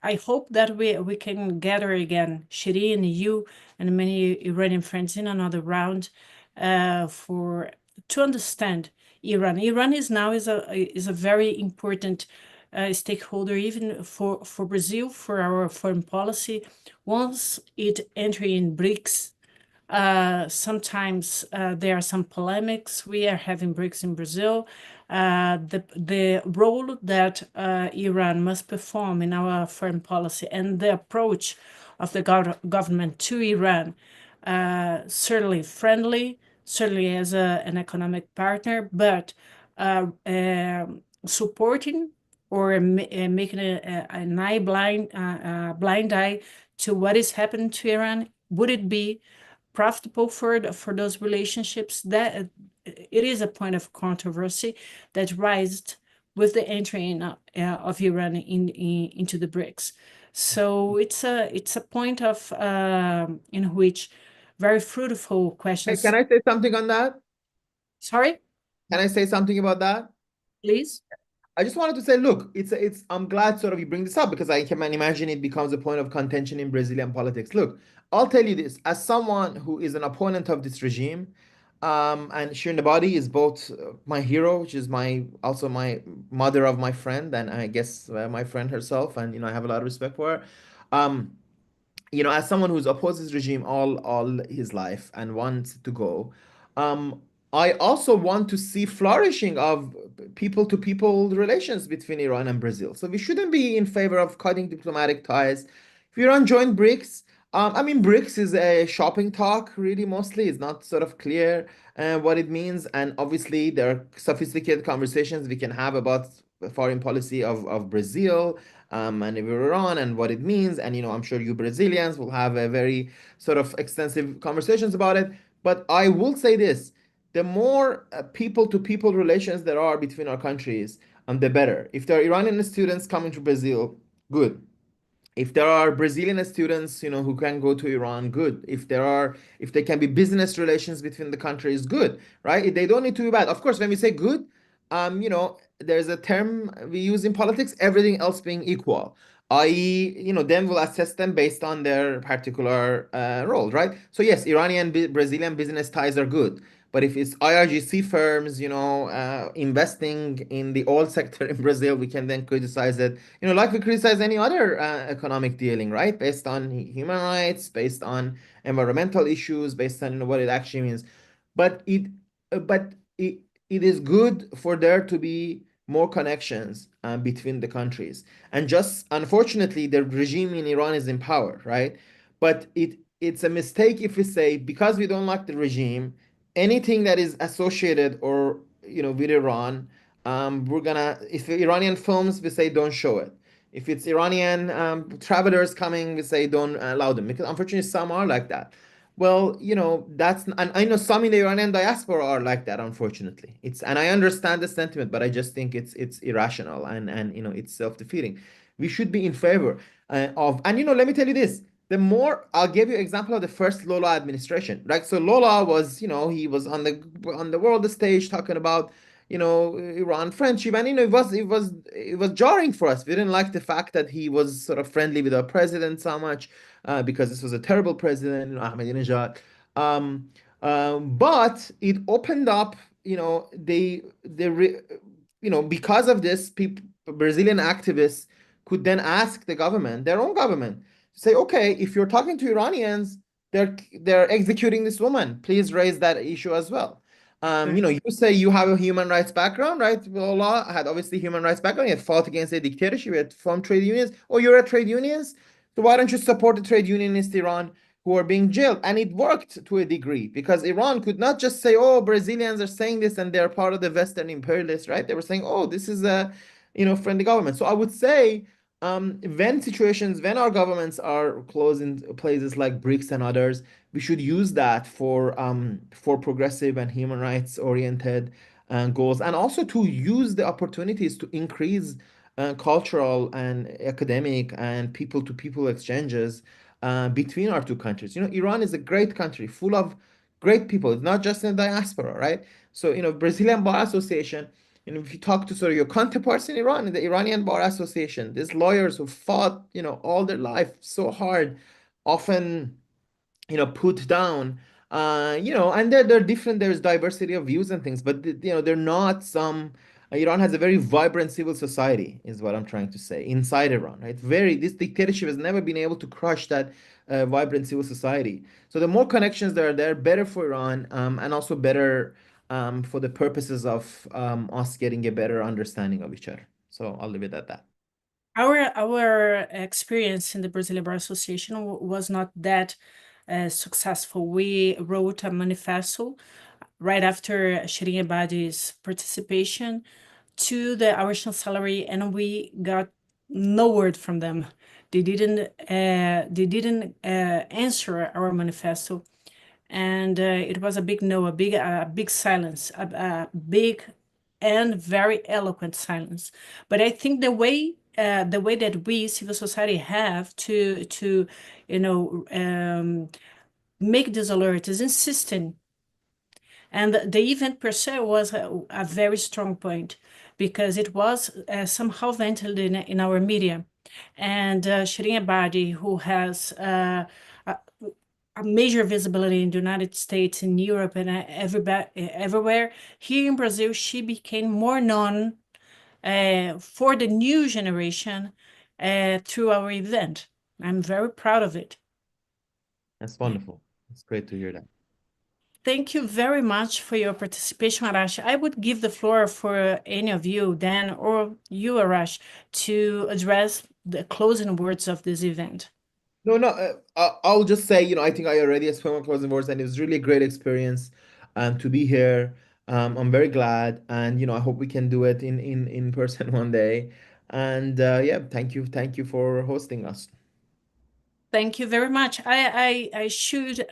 I hope that we can gather again, Shirin, you, and many Iranian friends in another round to understand Iran. Iran is a very important stakeholder, even for Brazil, for our foreign policy. Once it enters in BRICS, sometimes there are some polemics. We are having BRICS in Brazil. The role that Iran must perform in our foreign policy and the approach of the government to Iran, certainly friendly, certainly as an economic partner, but supporting or making an eye blind eye to what is happening to Iran. Would it be profitable for those relationships? That it is a point of controversy that with the entry of Iran into the BRICS. So it's a point of in which very fruitful Hey, questions. can I say something on that? Sorry, Can I say something about that? please. I just wanted to say, look, I'm glad sort of you bring this up because I can imagine it becomes a point of contention in Brazilian politics. Look, I'll tell you this, as someone who is an opponent of this regime, and Shirin Ebadi is both my hero, which is also my mother of my friend, and I guess my friend herself, and I have a lot of respect for her. As someone who's opposed this regime all his life and wants to go, I also want to see flourishing of people-to-people relations between Iran and Brazil. So we shouldn't be in favor of cutting diplomatic ties. If Iran joined BRICS, I mean, BRICS is a shopping talk, really, mostly. It's not sort of clear what it means. And obviously, there are sophisticated conversations we can have about the foreign policy of Brazil and Iran and what it means. And, I'm sure you Brazilians will have a very sort of extensive conversations about it. But I will say this, the more people-to-people relations there are between our countries, the better. If there are Iranian students coming to Brazil, good. If there are Brazilian students, who can go to Iran, good. If there can be business relations between the countries, good, right? They don't need to be bad. Of course, when we say good, there's a term we use in politics, everything else being equal, i.e., then we'll assess them based on their particular role, right? So yes, Brazilian business ties are good. But if it's IRGC firms, investing in the oil sector in Brazil, we can then criticize it, like we criticize any other economic dealing, right? Based on human rights, based on environmental issues, based on what it actually means. But it is good for there to be more connections between the countries. And just unfortunately, the regime in Iran is in power, right? But it's a mistake if we say, because we don't like the regime, anything that is associated or with Iran, if Iranian films, we say don't show it. If it's Iranian travelers coming, we say don't allow them, because unfortunately some are like that. Well, and I know some in the Iranian diaspora are like that, unfortunately. And I understand the sentiment, but I just think it's irrational and it's self-defeating. We should be in favor of, and let me tell you this, I'll give you an example of the first Lola administration, right? So Lola was, he was on the world stage talking about, Iran friendship, and it was jarring for us. We didn't like the fact that he was sort of friendly with our president so much, because this was a terrible president, Ahmadinejad. But it opened up, because of this, Brazilian activists could then ask the government, their own government, say, okay, if you're talking to Iranians, they're executing this woman, please raise that issue as well. You say you have a human rights background, right? Allah had obviously human rights background. He had fought against a dictatorship. He had formed trade unions. Oh, you're a trade unionist? So why don't you support the trade unionists Iran who are being jailed? And it worked to a degree, because Iran could not just say, oh, Brazilians are saying this and they're part of the Western imperialists, right? They were saying, oh, this is a friendly government. So I would say, when our governments are close in places like BRICS and others, we should use that for progressive and human rights oriented goals, and also to use the opportunities to increase cultural and academic and people-to-people exchanges between our two countries. Iran is a great country full of great people. It's not just in the diaspora, right? So, Brazilian Bar Association, if you talk to sort of your counterparts in Iran, in the Iranian Bar Association, these lawyers who fought, all their life so hard, often, put down, and they're different. There's diversity of views and things, but they're not some. Iran has a very vibrant civil society, is what I'm trying to say, inside Iran, right? This dictatorship has never been able to crush that vibrant civil society. So the more connections that are there, better for Iran, and also better for the purposes of us getting a better understanding of each other. So I'll leave it at that. Our experience in the Brazilian Bar Association was not that successful. We wrote a manifesto right after Shirin Ebadi's participation to the our chancellery, and we got no word from them. They didn't answer our manifesto, and it was a big no, a big silence, a big and very eloquent silence. But I think the way that we, civil society, have to make this alert is insistent. And the event per se was a very strong point, because it was somehow ventilated in our media. And Shirin Ebadi, who has a major visibility in the United States, in Europe, and everywhere, here in Brazil, she became more known for the new generation through our event. I'm very proud of it. That's wonderful. It's great to hear that. Thank you very much for your participation, Arash. I would give the floor for any of you, Dan, or you, Arash, to address the closing words of this event. No, I'll just say, I think I already spoke my closing words, and it was really a great experience to be here. I'm very glad, and I hope we can do it in person one day. And yeah, thank you for hosting us. Thank you very much. I should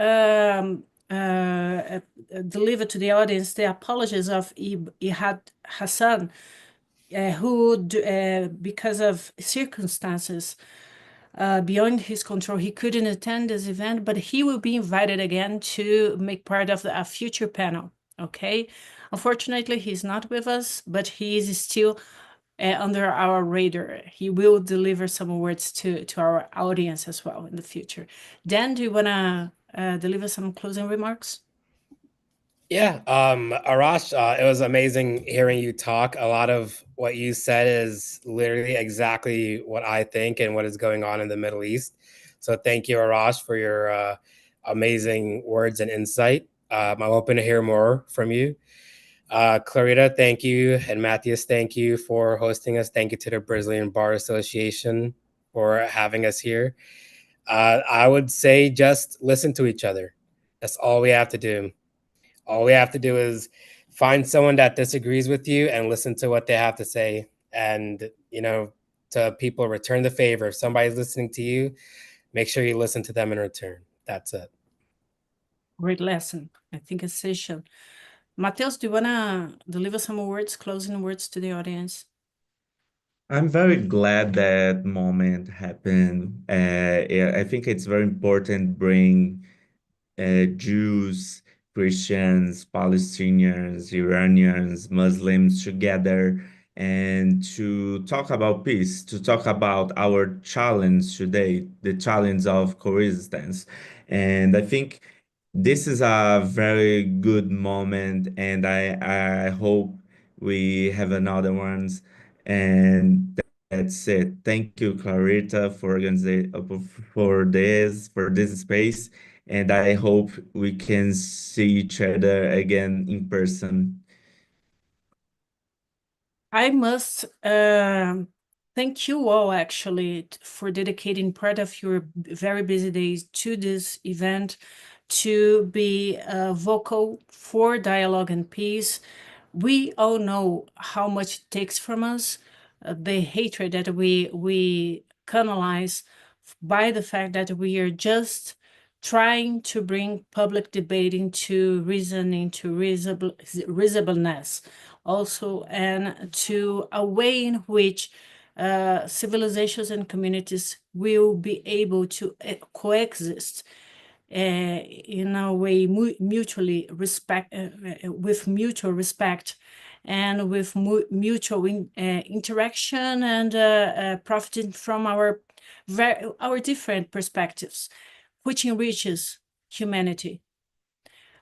deliver to the audience the apologies of Ihab Hassan, who, because of circumstances beyond his control, he couldn't attend this event, but he will be invited again to make part of a future panel, okay? Unfortunately, he's not with us, but he is still under our radar. He will deliver some words to our audience as well in the future. Dan, do you want to deliver some closing remarks? Yeah, Arash, it was amazing hearing you talk. A lot of what you said is literally exactly what I think and what is going on in the Middle East. So thank you, Arash, for your amazing words and insight. I'm hoping to hear more from you. Clarita, thank you. And Matthias, thank you for hosting us. Thank you to the Brazilian Bar Association for having us here. I would say just listen to each other. That's all we have to do. All we have to do is find someone that disagrees with you and listen to what they have to say. And, to people, return the favor. If somebody's listening to you, make sure you listen to them in return. That's it. Great lesson. I think essential. Matheus, do you want to deliver some words, closing words to the audience? I'm very glad that moment happened. Yeah, I think it's very important bring Jews, Christians, Palestinians, Iranians, Muslims together and to talk about peace, to talk about our challenge today, the challenge of coexistence. And I think this is a very good moment, and I hope we have another ones. And that's it. Thank you, Clarita, for for this space, and I hope we can see each other again in person. I must thank you all, actually, for dedicating part of your very busy days to this event, to be vocal for dialogue and peace. We all know how much it takes from us, the hatred that we canalize by the fact that we are just trying to bring public debate into reason, into reasonableness, also, and to a way in which civilizations and communities will be able to coexist in a way mutually respect, with mutual respect, and with mutual interaction, and profiting from our different perspectives, which enriches humanity.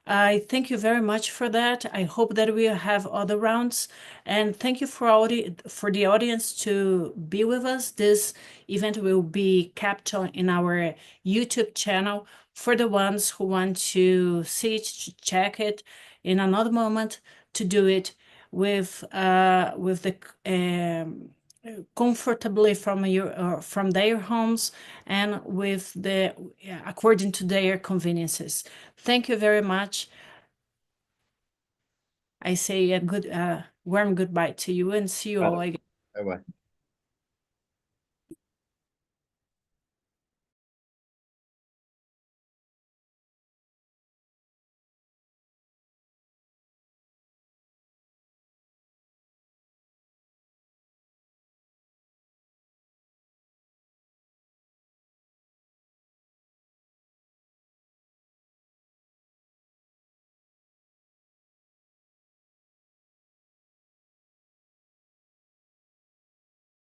I thank you very much for that. I hope that we'll have other rounds, and thank you for the audience to be with us. This event will be kept in our YouTube channel for the ones who want to see it, to check it in another moment, to do it with the comfortably from their homes, and with according to their conveniences. Thank you very much. I say a good warm goodbye to you, and see you all again. Bye-bye.